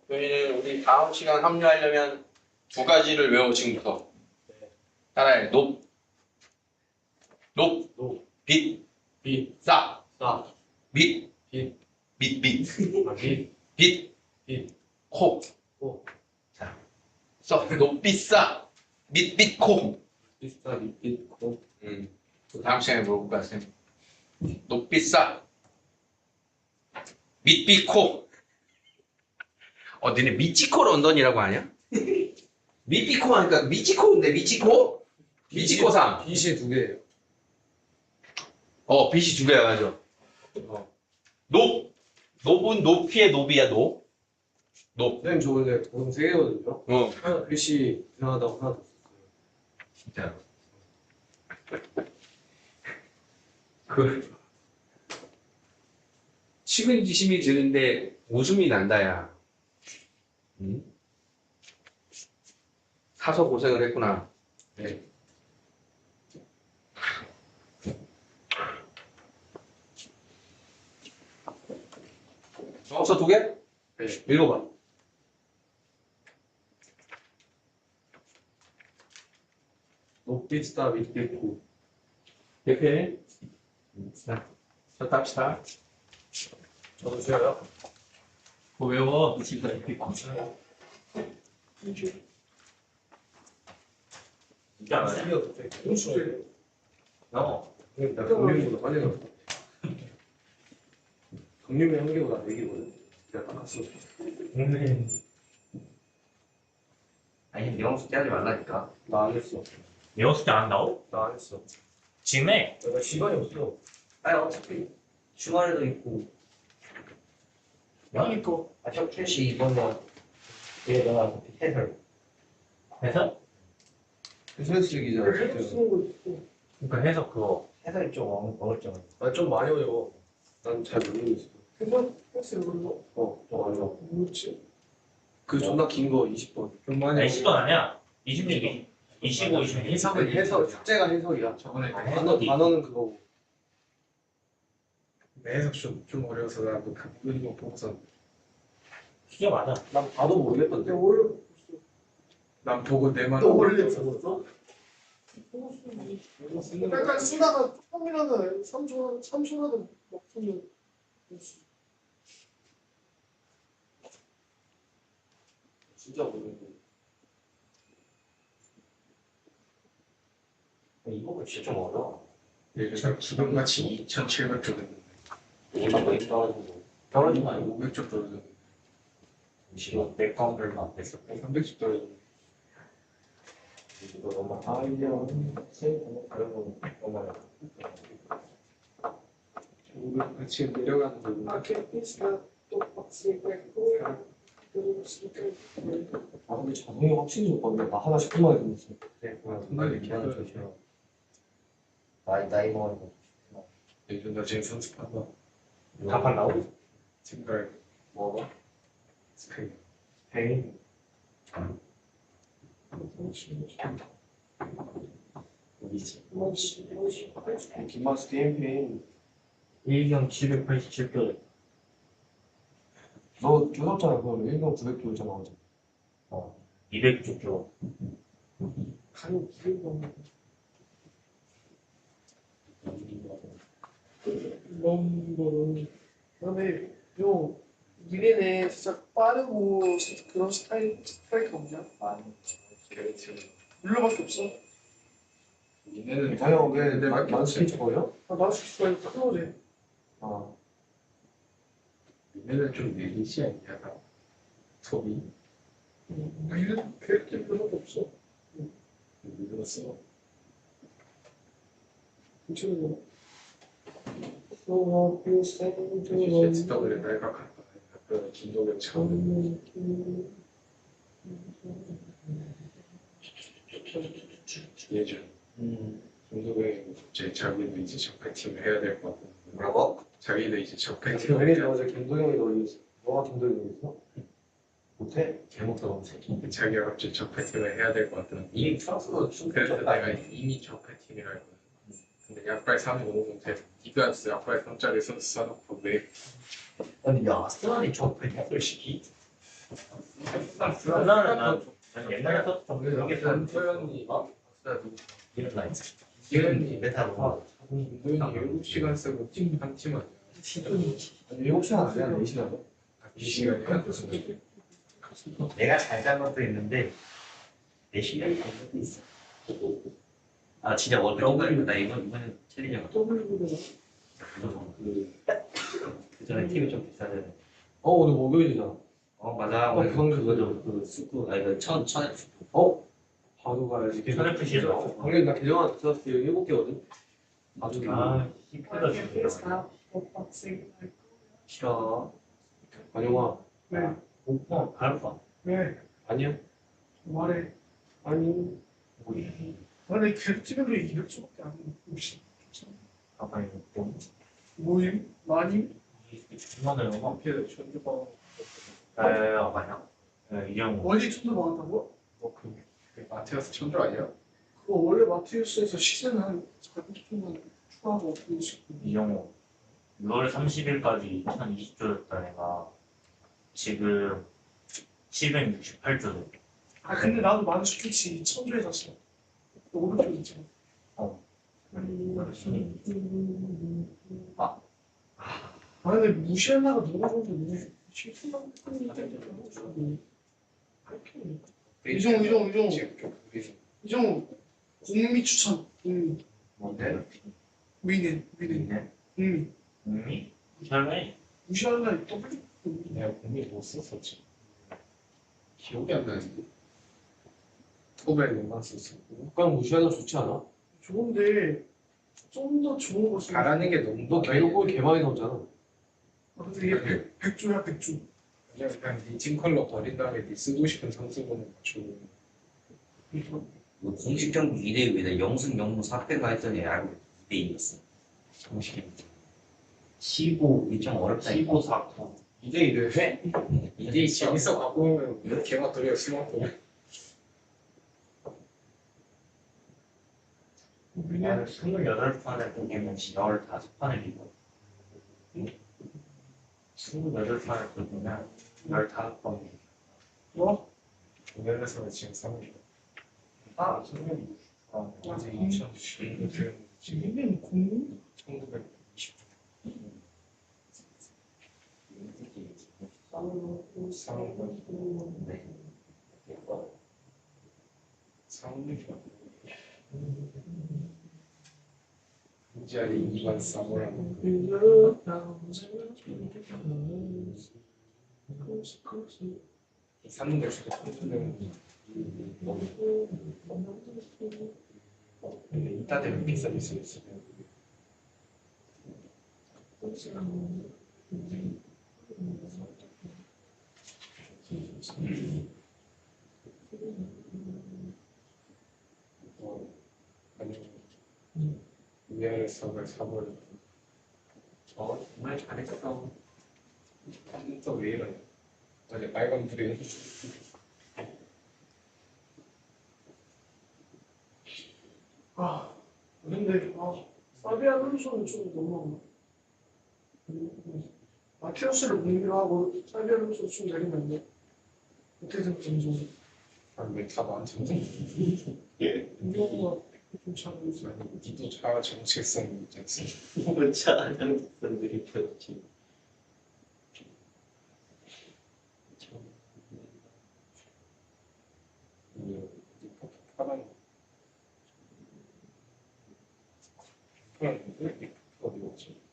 저희는 우리 다음 시간 합류하려면 두 가지를 외워 지금부터. 하나에 높, 빛, 싸, 밑, 빛. 밑, 빛. 빛, 코. 자, 써. 높빛 싸, 밑, 코. 비싸 밑빛 코. 또 다음 시간에 물어볼까, 쌤? 높빛 싸, 밑, 코. 니네 미치코 런던이라고 하냐? 미피코 하니까 미치코인데 미치코? 미치코상. 빛이 두 개예요. 빛이 두 개야, 맞아. 높은 높이의 높이야, 높. 선생님 저 원래 보름 세 개거든요. 어, 하나 빛이 이상하다고 하나 더 썼어요. 진짜. 식은지심이 드는데 웃음이 난다, 야. 응? 사서 고생을 했구나. 네. 적었어, 두 개? 네. 읽어봐. 높빛 싸 밑빛 코. 이렇게. 자, 첫 합시다. 저도 쉬어요. 그거 외워. 미친다. 이게 안 해? 홍수를. 나. 나 강림보다 빨리 갔어. 강림이 한 개보다 네 개거든. 내가 딱 갔어. 아니 영어 숙제 하지 말라니까. 나 안 했어. 영어 숙제 안 한다고? 나 안 했어. 지금 해. 내가 시간이 없어. 아니 어차피 주말에도 있고. 그러니까. 첫 출시 이번에 얘가 해설. 해석? 해설 쓰기잖아. 그러니까 해석 그거. 해설이 좀 어렵잖아. 아좀 많이 어려워. 난 잘 모르겠어. 해설 그런 거? 좀 많이 어려워. 뭐지? 그 존나 긴 거 20번. 좀 많이 아니 10번 아니야. 26이. 25, 26. 해석은 해석. 숙제가 해석이야. 저번에 해석이. 단어는 그거고. 해석 좀 어려워서 나도 그런 거 보고서 숙제 맞아. 난 봐도 모르겠던데. 난 보고 내 말을 또 올렸어. 약간 쓰다가 조금이라도 3초라도 먹으면 진짜 모르겠네. 이거 진짜 좀 어려워. 예전 기본가치 2,700조 됐는데 이거 왜 떨어지고. 떨어진 거 아니고 500조 떨어졌는데 잠시만, 내 카운트를 안 됐어. 300조 떨어졌는데 이거 너무 하이려. 그리고 너무 500가치 내려가는 거고 마켓피스가 똑같이 뺐고 그리고 아 근데 자동이 확실히 좋거든요. 나 하나 10분만에 끝냈어. 정말 기간을 조심해. 나이 먹은 거. 예전 나 지금 선습한다. 답한 나오고? 생각 뭐가? 스페인 에이. 빅마스 게임페인 1경 787교. 너 교섭잖아. 그거 1경 900조잖아. 200조. 간 기회가 이런 거는 그다음에 요 미래는 진짜 빠르고 진짜 그런 스타일이 없냐? 물러밖에 없어. 얘네는 당연 왜 만스킨 저거요? 아, 마우스가 이거 클로제. 아 얘네는 좀 내리지 않냐 나 소비 미래 계획될 필요가 없어. 믿었어. 괜찮은 ZW 발각한다. 그 김도경처럼 예전 김도경이 이제 자기도 이제 적폐팀을 해야 될 것 같고 뭐라고? 자기도 이제 적폐팀 지금 매니저 어제 김도경이 어디 너가 김도경이 있어? 못해? 제목도 너무 새끼. 자기가 갑자기 적폐팀을 해야 될 것 같더라고. 이미 프랑스가 그래서 내가 이미 적폐팀이라 했거든. 근데 약발 3 너무 못해. 네가 약발 3짜리 선수 사놓고 왜 아니 야 아스날이 적폐냐 솔직히. 나는 옛날에 썼던 게 전소연이 이런 라인. 이현이 메타로. 김도현이 7시간 쓰고 팀한 팀 아니야? 아니 7시간 아니야 4시간 2시간이야? 내가 잘 짠 것도 있는데 내 실력이 안 것도 있어. 아 진짜 월드컵 나 이번엔 챌린저가 W보다 그 전에 팀이 좀 비싸잖아. 오늘 목요일이잖아. 맞아. 어, 그건 그거 좀그 숙구 아니 그 천에 바로 가야지. 천FC에서. 방금 나 계정 하나 썼을 때 7개거든? 바둑이 힘들다 죽겠다. 싫어. 안영아 네, 오빠 갈까? 네, 아니야? 말해. 아니, 아니 계획집에도 200조밖에 안 돼. 아까 이거 뭐 모임? 많이? 중간에 뭐 앞에서 천주방 아니야? 이정우. 원리 천도 많았다고? 마티아스 천주 아니야? 그거 원래 마티우스에서 시즌 한 400조만 추가하고 그러고 싶고. 이정우. 6월 30일까지 2020조였던 애가 지금 768조. 아 근데 나도 많은 스케치 1000조에 샀어. 그 오른쪽 있잖아. 아 근데 무시하나가 누가 보는데 뭐 실수만 이정우 이정우 공미 추천 뭔데? 위는 잘해. 무시하나 또 내가 공이 못 썼었지. 기억이 안 나는데. 토벨만 썼어. 국강 무시하는 거 좋지 않아? 좋은데 좀 더 좋은 거 쓰면 잘하는 게 너무 너 개그골 개 많이 나오잖아. 아, 근데 이게 100조야 100조. 그냥 니팀 컬러 버린 다음에 니 쓰고 싶은 선수번호 맞추고 뭐 공식 정보 2대2다 영승 영무 4패가 했더니 알고 2대2였어. 정식이. 15 이좀 어렵다. 15, 4코. 2대2를 해? 2대2 재밌어 갖고 오면 이렇게 막 돌려 스마트폰. 나는 28판을 보기면 15판을 이거. 28판을 보기면 15번. 뭐? 공연에서는 지금 3위. 아, 성능이 어제 2010년 지금 공 1920 문제안이 2만 4번 삼는 걸 수도 청소년 근데 이따 되면 비싸질 수 있어요. 아니 위아래석을 사버려. 정말 잘했어. 또왜 이러냐? 어제 빨간 불이 근데 사비 알론소는 좀 너무 마티우스를 공유를 하고 사비 알론소 좀 내리면 안 돼? 어떻게든 좀 왜다 나한테 예. 운동가 좀 잘하면서 니도 자 정체성 있지 않습니까? 문자 장선들이 폈지. 파란 어디 갔지?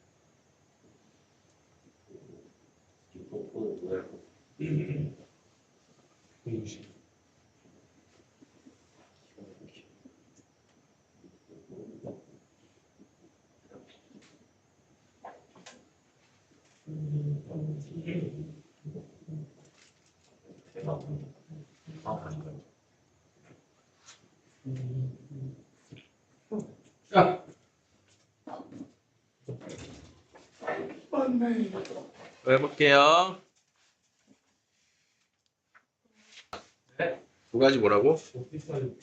자, 맞네. 해볼게요. 두 가지 뭐라고? 오피스타일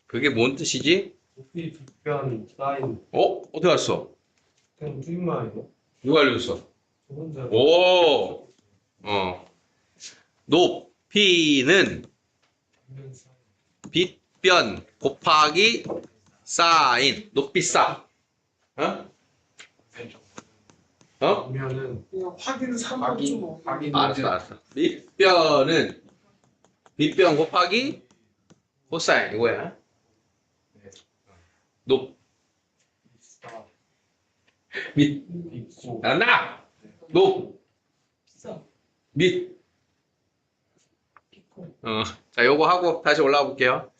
그게 뭔 뜻이지? 오피 빅변 사인 어떻게 알았어? 그냥 줄임말 아니야? 누가 알려줬어? 저 혼자 오, 높이는 빗변 곱하기 사인. 높이 싸. 보면은 그냥 확인 삼아 좀 확인 알았어. 빗변 곱하기 코사인 이거야. 밑, 있고 밑. 자, 요거 하고 다시 올라가 볼게요.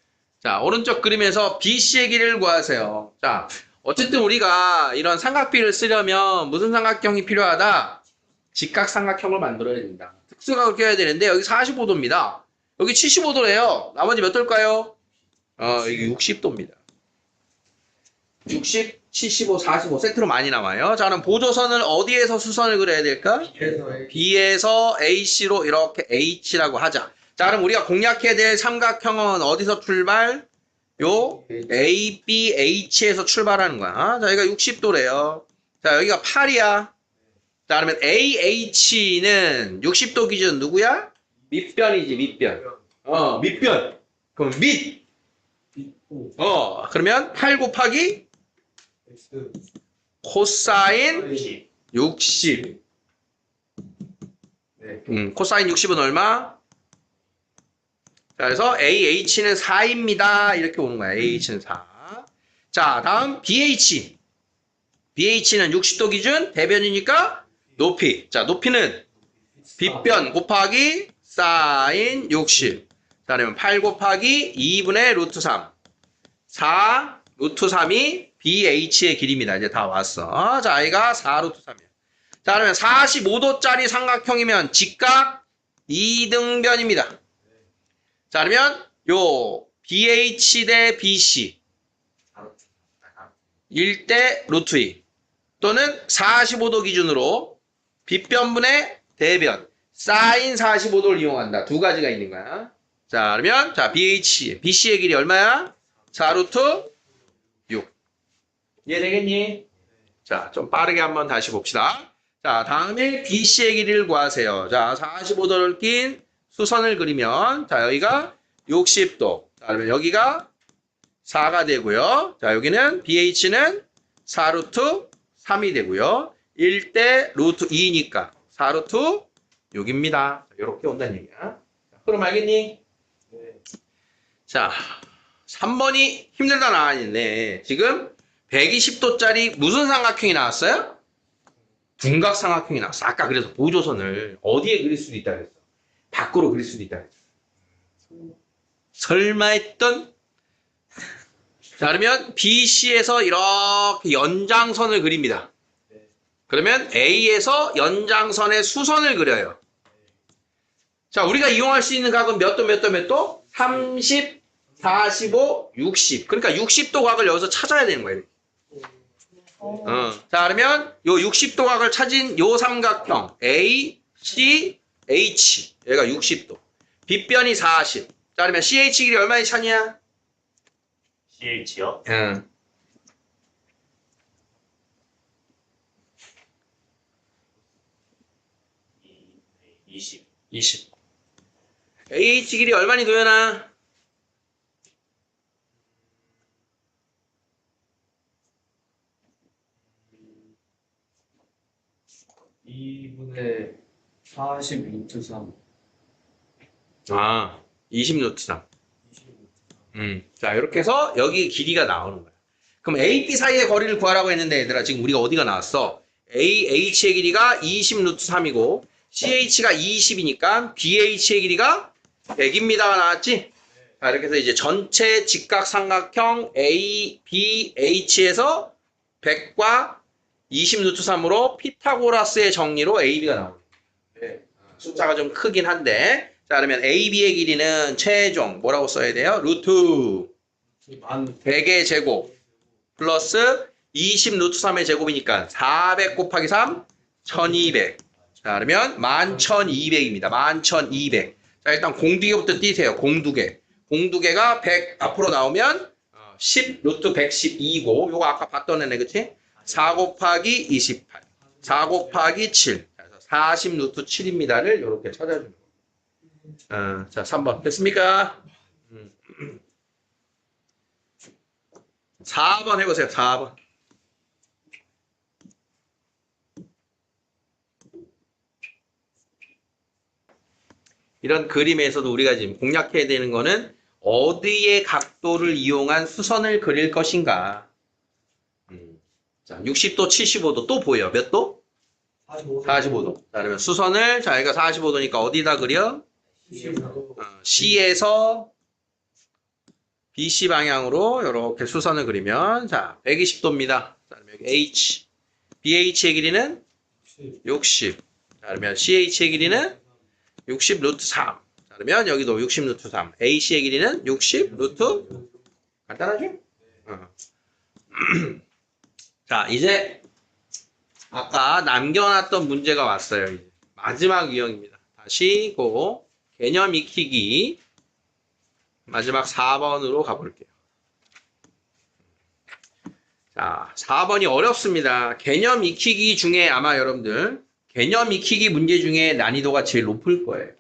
자, 오른쪽 그림에서 BC의 길이를 구하세요. 자, 어쨌든 우리가 이런 삼각비를 쓰려면 무슨 삼각형이 필요하다? 직각삼각형을 만들어야 된다. 특수각을 껴야 되는데 여기 45도입니다. 여기 75도래요. 나머지 몇 도일까요? 여기 60도입니다. 60, 75, 45 세트로 많이 나와요. 자, 그럼 보조선을 어디에서 수선을 그려야 될까? B에서 AC로 이렇게 H라고 하자. 자, 그럼 우리가 공략해야 될 삼각형은 어디서 출발? 요 ABH에서 출발하는 거야. 자, 여기가 60도래요. 자, 여기가 8이야. 자, 그러면 AH는 60도 기준 누구야? 밑변이지, 밑변. 밑변. 그럼 밑. 그러면 8 곱하기 X 코사인 60. 코사인 60은 얼마? 자, 그래서 AH는 4입니다. 이렇게 오는 거야. AH는 4. 자, 다음 BH. BH는 60도 기준 대변이니까 높이. 자, 높이는 빗변 곱하기 사인 60. 자, 그러면 8 곱하기 2분의 루트 3. 4 루트 3이 BH의 길이입니다. 이제 다 왔어. 자, 아이가 4 루트 3이야. 자, 그러면 45도짜리 삼각형이면 직각 2등변입니다. 자, 그러면 요 BH 대 BC 1대 루트 2 또는 45도 기준으로 빗변분의 대변 사인 45도를 이용한다. 두 가지가 있는 거야. 자, 그러면 자 BC의 길이 얼마야? 4 루트 6. 이해되겠니? 자, 좀 빠르게 한번 다시 봅시다. 자, 다음에 BC의 길이를 구하세요. 자, 45도를 낀 수선을 그리면 자, 여기가 60도. 자, 그러면 여기가 4가 되고요. 자, 여기는 BH는 4 루트 3이 되고요. 1대 루트 2니까 4 루트 6입니다. 이렇게 온다는 얘기야. 그럼 알겠니? 네. 자, 3번이 힘들다 나왔네. 지금 120도짜리 무슨 삼각형이 나왔어요? 둔각삼각형이 나왔어. 아까 그래서 보조선을 어디에 그릴 수도 있다 그랬어? 밖으로 그릴 수도 있다 그랬어. 설마 했던? 자, 그러면 BC에서 이렇게 연장선을 그립니다. 그러면 A에서 연장선의 수선을 그려요. 자, 우리가 이용할 수 있는 각은 몇 도, 몇 도, 몇 도? 30, 45, 60. 그러니까 60도 각을 여기서 찾아야 되는 거예요. 자, 그러면 요 60도 각을 찾은 요 삼각형 A, C, H. 얘가 60도. 빗변이 40. 자, 그러면 CH 길이 얼마나 찾냐? CH요? 응. 20. 20. AH 길이 얼마니 도연아? 2분의 40 루트 3. 아, 20 루트 3. 자, 이렇게 해서 여기 길이가 나오는 거야. 그럼 A, B 사이의 거리를 구하라고 했는데 얘들아 지금 우리가 어디가 나왔어? A, H의 길이가 20 루트 3이고 CH가 20이니까 BH의 길이가 100입니다. 나왔지? 자, 이렇게 해서 이제 전체 직각삼각형 A, B, H에서 100과 20 루트 3으로 피타고라스의 정리로 AB가 나오네. 네. 숫자가 좀 크긴 한데 자, 그러면 AB의 길이는 최종 뭐라고 써야 돼요? 루트 만 100의 제곱 플러스 20 루트 3의 제곱이니까 400 곱하기 3 1200. 자, 그러면 11200입니다. 11200. 자, 일단 공두개부터 띄세요. 공두개. 공두개가 100 앞으로 나오면 10 루트 112고 요거 아까 봤던 애네 그치? 4 곱하기 28. 4 곱하기 7. 그래서 40 루트 7입니다를 이렇게 찾아주는 거예요. 자, 3번 됐습니까? 4번 해보세요. 4번. 이런 그림에서도 우리가 지금 공략해야 되는 거는 어디의 각도를 이용한 수선을 그릴 것인가. 자, 60도, 75도 또 보여. 몇 도? 45도. 자, 그러면 수선을 자기가 45도니까 어디다 그려? C에서 BC 방향으로 이렇게 수선을 그리면 자 120도입니다. 자, 그러면 여기 H, BH의 길이는 60. 자, 그러면 CH의 길이는 60 루트 3. 자, 그러면 여기도 60 루트 3. AC의 길이는 60 루트 간단하죠? 자, 이제 아까 남겨놨던 문제가 왔어요. 이제. 마지막 유형입니다. 다시 고 개념 익히기 마지막 4번으로 가볼게요. 자, 4번이 어렵습니다. 개념 익히기 중에 아마 여러분들 개념 익히기 문제 중에 난이도가 제일 높을 거예요.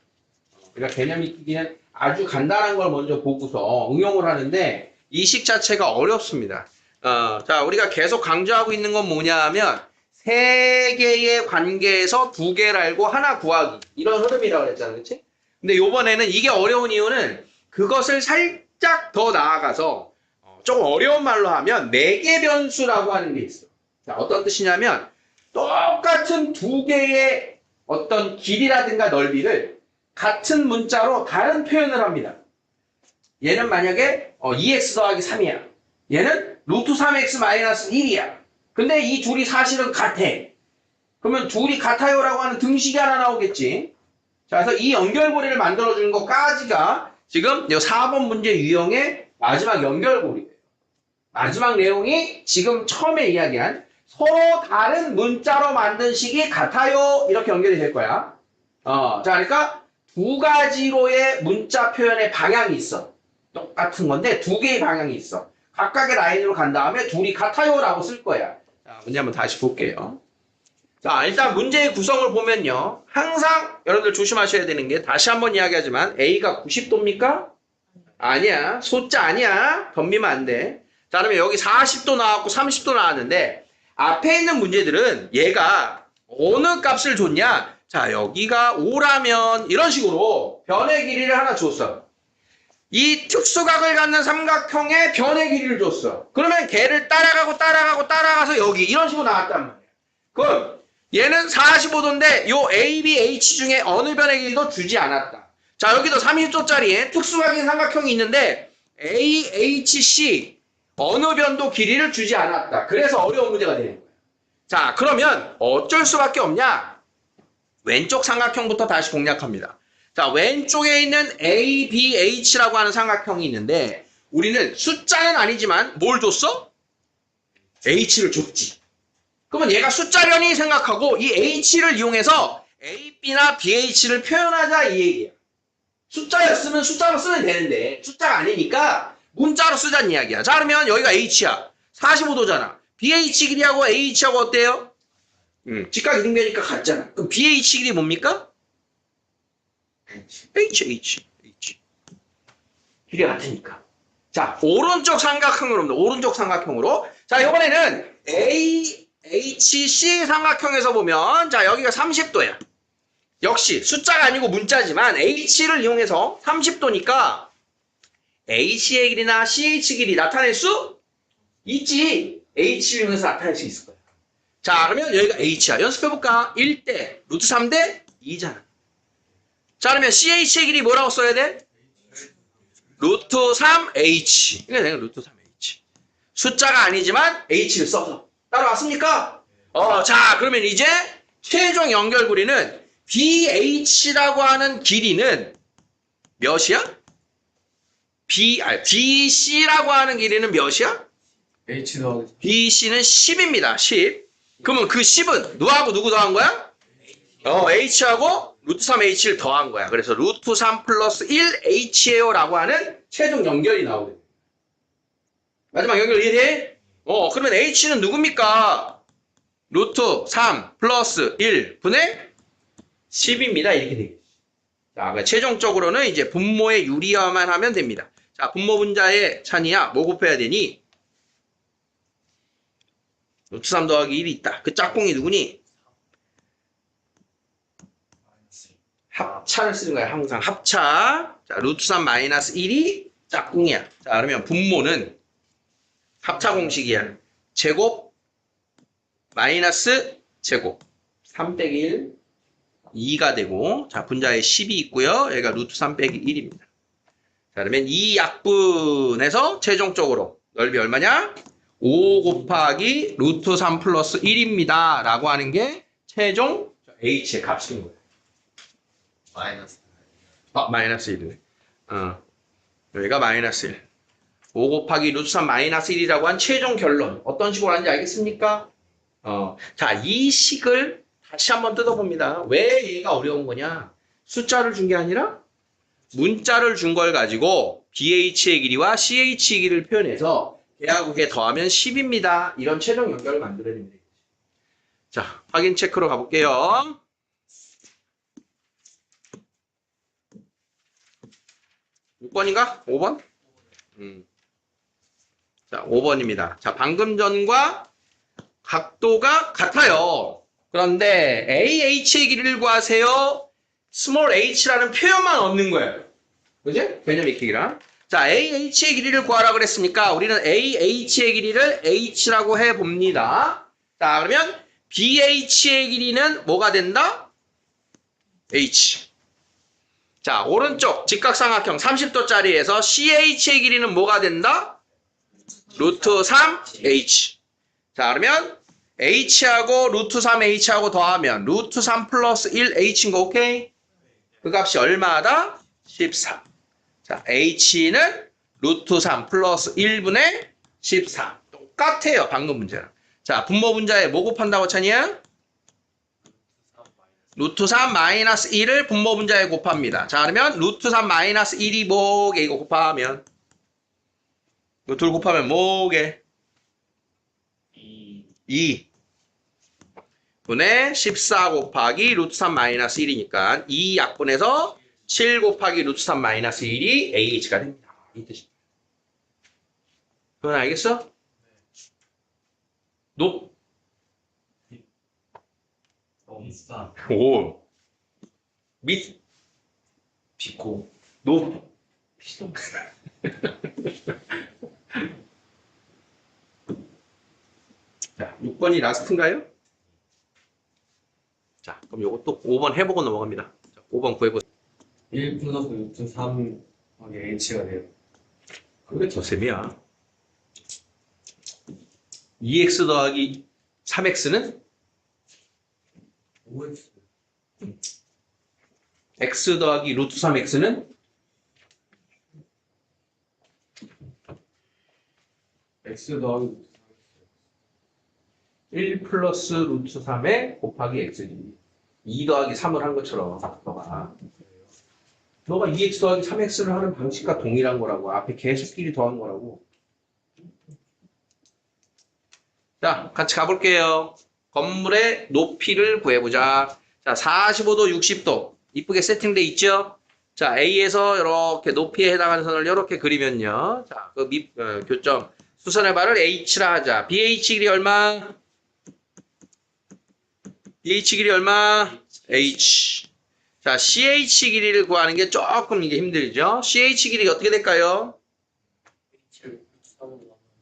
그러니까 개념 익히기는 아주 간단한 걸 먼저 보고서 응용을 하는데 이 식 자체가 어렵습니다. 자, 우리가 계속 강조하고 있는 건 뭐냐 하면 세 개의 관계에서 두 개를 알고 하나 구하기. 이런 흐름이라고 했잖아. 그치? 근데 요번에는 이게 어려운 이유는 그것을 살짝 더 나아가서 조금 어려운 말로 하면 4개 변수라고 하는 게 있어. 자, 어떤 뜻이냐면 똑같은 두 개의 어떤 길이라든가 넓이를 같은 문자로 다른 표현을 합니다. 얘는 만약에 2x 더하기 3이야. 얘는 루트 3x 마이너스 1이야. 근데 이 둘이 사실은 같아. 그러면 둘이 같아요라고 하는 등식이 하나 나오겠지. 자, 그래서 이 연결고리를 만들어주는 것까지가 지금 이 4번 문제 유형의 마지막 연결고리예요. 마지막 내용이 지금 처음에 이야기한 서로 다른 문자로 만든 식이 같아요. 이렇게 연결이 될 거야. 자, 그러니까 두 가지로의 문자 표현의 방향이 있어. 똑같은 건데 두 개의 방향이 있어. 각각의 라인으로 간 다음에 둘이 같아요라고 쓸 거야. 자, 문제 한번 다시 볼게요. 자, 일단 문제의 구성을 보면요. 항상 여러분들 조심하셔야 되는 게 다시 한번 이야기하지만 A가 90도입니까? 아니야. 소자 아니야. 덤비면 안 돼. 자, 그러면 여기 40도 나왔고 30도 나왔는데 앞에 있는 문제들은 얘가 어느 값을 줬냐? 자, 여기가 5라면 이런 식으로 변의 길이를 하나 줬어. 이 특수각을 갖는 삼각형의 변의 길이를 줬어. 그러면 걔를 따라가서 여기 이런 식으로 나왔단 말이야. 그럼 얘는 45도인데 요 A, B, H 중에 어느 변의 길이도 주지 않았다. 자, 여기도 30도짜리 특수각인 삼각형이 있는데 A, H, C 어느 변도 길이를 주지 않았다. 그래서 어려운 문제가 되는 거야. 자, 그러면 어쩔 수밖에 없냐? 왼쪽 삼각형부터 다시 공략합니다. 자, 왼쪽에 있는 A, B, H라고 하는 삼각형이 있는데 우리는 숫자는 아니지만 뭘 줬어? H를 줬지. 그러면 얘가 숫자련이 생각하고 이 H를 이용해서 A, B나 BH를 표현하자 이 얘기야. 숫자였으면 숫자로 쓰면 되는데 숫자가 아니니까 문자로 쓰자는 이야기야. 자, 그러면 여기가 H야. 45도잖아. BH 길이하고 H하고 어때요? 직각 이등변이니까 같잖아. 그럼 BH 길이 뭡니까? H. 길이가 같으니까. 자, 오른쪽 삼각형으로, 오른쪽 삼각형으로. 자, 이번에는 AHC 삼각형에서 보면, 자, 여기가 30도야. 역시 숫자가 아니고 문자지만 H를 이용해서 30도니까 H의 길이나 CH 길이 나타낼 수 있지. H를 이용해서 나타낼 수 있을 거야. 자, 그러면 여기가 H야. 연습해볼까? 1대 루트 3대 2잖아. 자, 그러면 CH의 길이 뭐라고 써야 돼? 루트 3H. 이게 내가 루트 3H. 숫자가 아니지만 H를 써서. 따라왔습니까? 자, 그러면 이제 최종 연결고리는 BH라고 하는 길이는 몇이야? BC라고 하는 길이는 몇이야? H 더하기 BC는 10입니다. 10. 그러면 그 10은 누구하고 누구 더한 거야? H하고 루트 3H를 더한 거야. 그래서 루트 3 플러스 1H예요 라고 하는 최종 연결이 나오게 돼. 마지막 연결 이해돼? 그러면 H는 누굽니까? 루트 3 플러스 1분의 10입니다. 이렇게 되겠죠. 자, 그러니까 최종적으로는 이제 분모의 유리화만 하면 됩니다. 자, 분모 분자의 찬이야. 뭐 곱해야 되니? 루트 3 더하기 1이 있다. 그 짝꿍이 누구니? 합차를 쓰는 거야. 항상 합차. 자, 루트 3 마이너스 1이 짝꿍이야. 자, 그러면 분모는 합차 공식이야. 제곱 마이너스 제곱 3 빼기 1 2가 되고, 자, 분자에 10이 있고요. 여기가 루트 3 빼기 1입니다. 자, 그러면 이 약분에서 최종적으로 넓이 얼마냐? 5 곱하기 루트 3 플러스 1입니다. 라고 하는 게 최종 H의 값인 거예요. 마이너스. 마이너스 1이네. 여기가 마이너스 1. 5 곱하기 루트 3 마이너스 1이라고 한 최종 결론. 어떤 식으로 하는지 알겠습니까? 자, 이 식을 다시 한번 뜯어봅니다. 왜 얘가 어려운 거냐? 숫자를 준 게 아니라 문자를 준 걸 가지고 BH의 길이와 CH의 길이를 표현해서 걔하고 걔 더하면 10입니다. 이런 최종 연결을 만들어내면 되겠죠. 자, 확인 체크로 가볼게요. 6번인가? 5번? 자, 5번입니다. 자, 방금 전과 각도가 같아요. 그런데 AH의 길이를 구하세요. 스몰 h라는 표현만 얻는 거예요. 그지? 개념 익히기랑. 자, AH의 길이를 구하라 그랬으니까 우리는 AH의 길이를 H라고 해봅니다. 자, 그러면 BH의 길이는 뭐가 된다? H. 자, 오른쪽 직각삼각형 30도짜리에서 CH의 길이는 뭐가 된다? 루트 3H. 자, 그러면 H하고 루트 3H하고 더하면 루트 3 플러스 1H인 거 오케이? 그 값이 얼마다? 14. 자, H는 루트 3 플러스 1분의 14. 똑같아요, 방금 문제랑. 자, 분모 분자에 뭐 곱한다고 차니야? 루트 3 마이너스 1을 분모 분자에 곱합니다. 자, 그러면 루트 3 마이너스 1이 뭐게? 이거 곱하면. 이거 둘 곱하면 뭐게? 2 분의 14 곱하기 루트 3 마이너스 1이니까 2 약분해서 7 곱하기 루트 3 마이너스 1이 AH가 됩니다. 이 뜻이야. 그건 알겠어? 높. 엄싸. 오. 밑. 비코. 높. 자, 6번이 라스트인가요? 자, 그럼 요것도 5번 해보고 넘어갑니다. 자, 5번 구해보세요. 1 플러스 루트 3 하기 h가 돼요. 그게 더 셈이야. 2x 더하기 3x는 5x. x 더하기 루트 3x는 x 더하기 루트 1 플러스 루트 3에 곱하기 x지. 2 더하기 3을 한 것처럼 너가 2x 더하기 3x를 하는 방식과 동일한 거라고. 앞에 계수끼리 더한 거라고. 자, 같이 가볼게요. 건물의 높이를 구해보자. 자, 45도, 60도. 이쁘게 세팅돼 있죠? 자, A에서 이렇게 높이에 해당하는 선을 이렇게 그리면요. 자, 그 교점. 수선의 발을 H라 하자. BH 길이 얼마? BH 길이 얼마? H. 자, CH 길이를 구하는 게 조금 이게 힘들죠? CH 길이가 어떻게 될까요?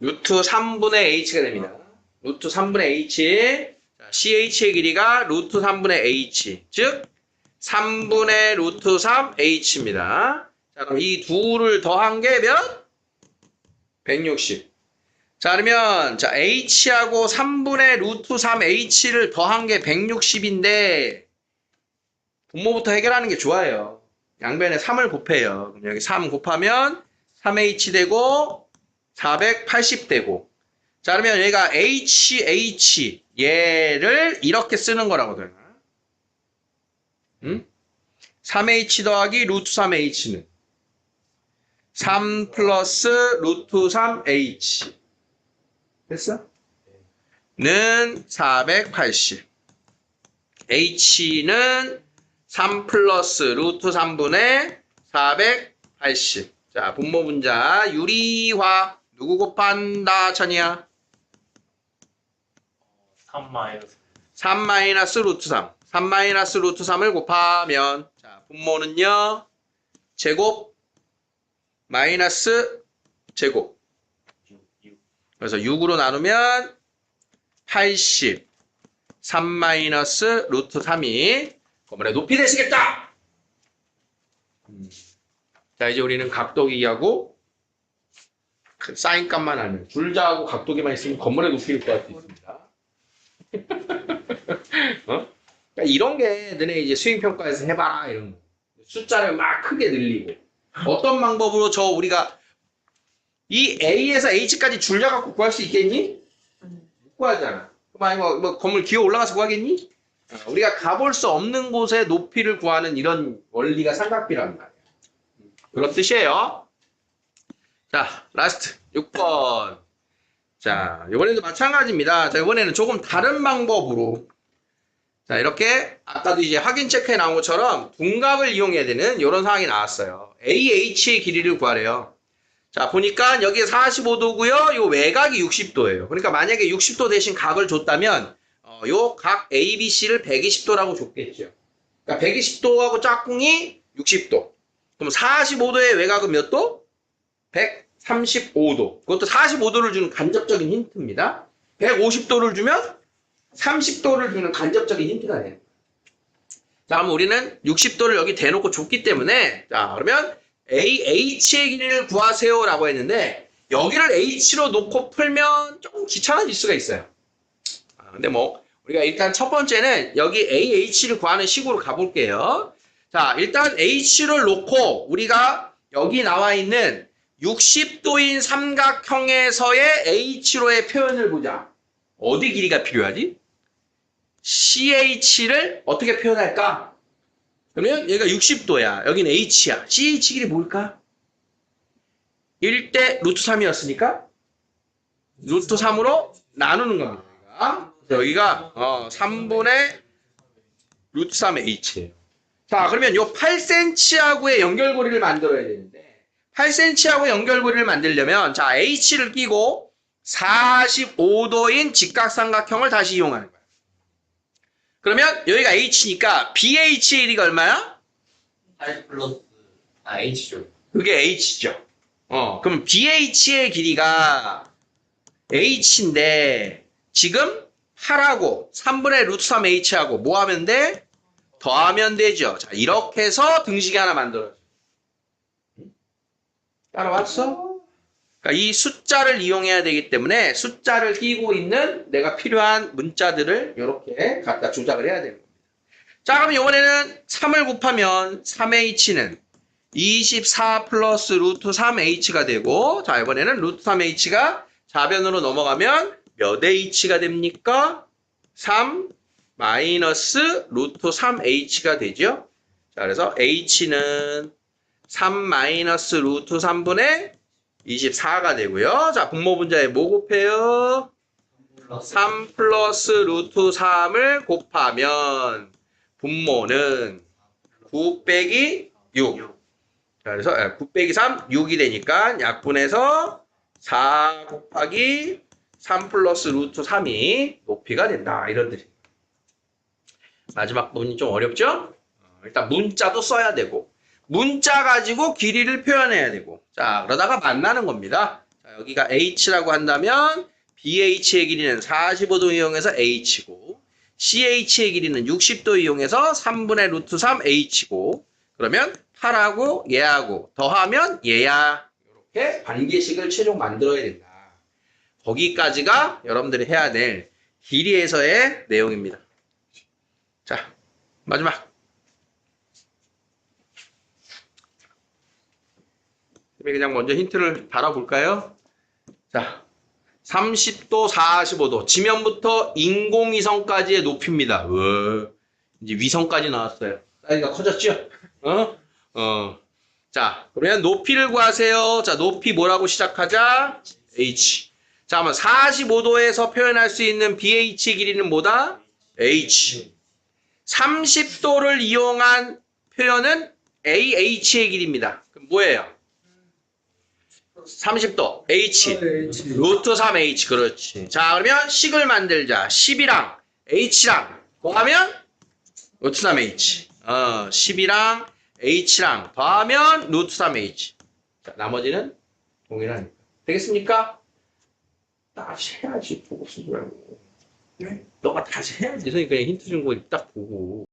루트 3분의 H가 됩니다. 루트 3분의 H. 자, CH의 길이가 루트 3분의 H. 즉, 3분의 루트 3H입니다. 자, 그럼 이 둘을 더한 게 몇? 160. 자, 그러면, 자, H하고 3분의 루트 3H를 더한 게 160인데, 분모부터 해결하는 게 좋아요. 양변에 3을 곱해요. 그럼 여기 3 곱하면 3H 되고, 480 되고. 자, 그러면 얘가 HH, 얘를 이렇게 쓰는 거라거든. 응? 3H 더하기 루트 3H는 3 플러스 루트 3H. 됐어? 는 480. H는 3 플러스 루트 3분의 480. 자, 분모 분자 유리화. 누구 곱한다, 천이야? 3 마이너스 3 마이너스 루트 3. 3 마이너스 루트 3을 곱하면, 자, 분모는요, 제곱, 마이너스, 제곱. 6. 그래서 6으로 나누면 80. 3 마이너스 루트 3이 건물의 높이 되시겠다! 자, 이제 우리는 각도기하고 사인값만 알면, 줄자하고 각도기만 있으면 건물의 높이를 구할 수 있습니다. 어? 그러니까 이런 게 너네 이제 수행평가에서 해봐라 이런 거. 숫자를 막 크게 늘리고 어떤 방법으로 우리가 이 A에서 H까지 줄자 갖고 구할 수 있겠니? 못 구하잖아. 그럼 뭐 건물 기어 올라가서 구하겠니? 우리가 가볼 수 없는 곳의 높이를 구하는 이런 원리가 삼각비란 말이야. 그런 뜻이에요. 자, 라스트 6번. 자, 이번에도 마찬가지입니다. 자, 이번에는 조금 다른 방법으로. 자, 이렇게 아까도 이제 확인 체크에 나온 것처럼 둔각을 이용해야 되는 이런 상황이 나왔어요. AH의 길이를 구하래요. 자, 보니까 여기 45도고요. 요 외곽이 60도예요. 그러니까 만약에 60도 대신 각을 줬다면 요 각 ABC를 120도라고 줬겠죠. 그러니까 120도하고 짝꿍이 60도. 그럼 45도의 외곽은 몇 도? 135도. 그것도 45도를 주는 간접적인 힌트입니다. 150도를 주면 30도를 주는 간접적인 힌트가 돼요. 자, 그럼 우리는 60도를 여기 대놓고 줬기 때문에, 자, 그러면 H의 길이를 구하세요 라고 했는데, 여기를 H로 놓고 풀면 조금 귀찮아질 수가 있어요. 근데 뭐, 우리가 일단 첫 번째는 여기 AH를 구하는 식으로 가볼게요. 자, 일단 H를 놓고 우리가 여기 나와 있는 60도인 삼각형에서의 H로의 표현을 보자. 어디 길이가 필요하지? CH를 어떻게 표현할까? 그러면 얘가 60도야. 여기는 H야. CH 길이 뭘까? 1대 루트 3이었으니까 루트 3으로 나누는 겁니다. 여기가 3분의 루트 3H예요. 자, 그러면 요 8cm하고의 연결고리를 만들어야 되는데 8cm하고 연결고리를 만들려면 자 H를 끼고 45도인 직각삼각형을 다시 이용하는 거야. 그러면 여기가 H니까 BH의 길이가 얼마야? 8 플러스 H죠. 그게 H죠. 그럼 BH의 길이가 H인데 지금 8하고 3분의 루트 3H하고 뭐 하면 돼? 더하면 되죠. 자, 이렇게 해서 등식이 하나 만들어요. 따라왔어? 그러니까 이 숫자를 이용해야 되기 때문에 숫자를 끼고 있는 내가 필요한 문자들을 이렇게 갖다 조작을 해야 되는 겁니다. 자, 그럼 이번에는 3을 곱하면 3H는 24 플러스 루트 3H가 되고, 자, 이번에는 루트 3H가 좌변으로 넘어가면 몇 H가 됩니까? 3 마이너스 루트 3H가 되죠. 자, 그래서 H는 3 마이너스 루트 3분의 24가 되고요. 자, 분모 분자에 뭐 곱해요? 3 플러스 루트 3을 곱하면 분모는 9 빼기 6. 자, 그래서 9 빼기 3, 6이 되니까 약분해서 4 곱하기 3 플러스 루트 3이 높이가 된다. 이런 뜻입니다. 마지막 부분이 좀 어렵죠? 일단 문자도 써야 되고 문자 가지고 길이를 표현해야 되고 자 그러다가 만나는 겁니다. 자, 여기가 H라고 한다면 BH의 길이는 45도 이용해서 H고 CH의 길이는 60도 이용해서 3분의 루트 3H고 그러면 8하고 얘하고 더하면 얘야. 이렇게 관계식을 최종 만들어야 된다. 거기까지가 여러분들이 해야 될 길이에서의 내용입니다. 자, 마지막. 그냥 먼저 힌트를 달아볼까요? 자, 30도, 45도. 지면부터 인공위성까지의 높이입니다. 이제 위성까지 나왔어요. 사이즈가 커졌죠? 자, 그러면 높이를 구하세요. 자, 높이 뭐라고 시작하자? H. 자, 한번 45도에서 표현할 수 있는 BH의 길이는 뭐다? H. 30도를 이용한 표현은 AH의 길이입니다. 그럼 뭐예요? 30도 H 루트 3H 그렇지. 자 그러면 식을 만들자. 10이랑 H랑 더하면 루트 3H 10이랑 H랑 더하면 루트 3H. 자, 나머지는 동일하니까 되겠습니까? 다시 해야지 보고 쓰지 말고. 너가 다시 해야지. 그래서 그냥 힌트 준 거 딱 보고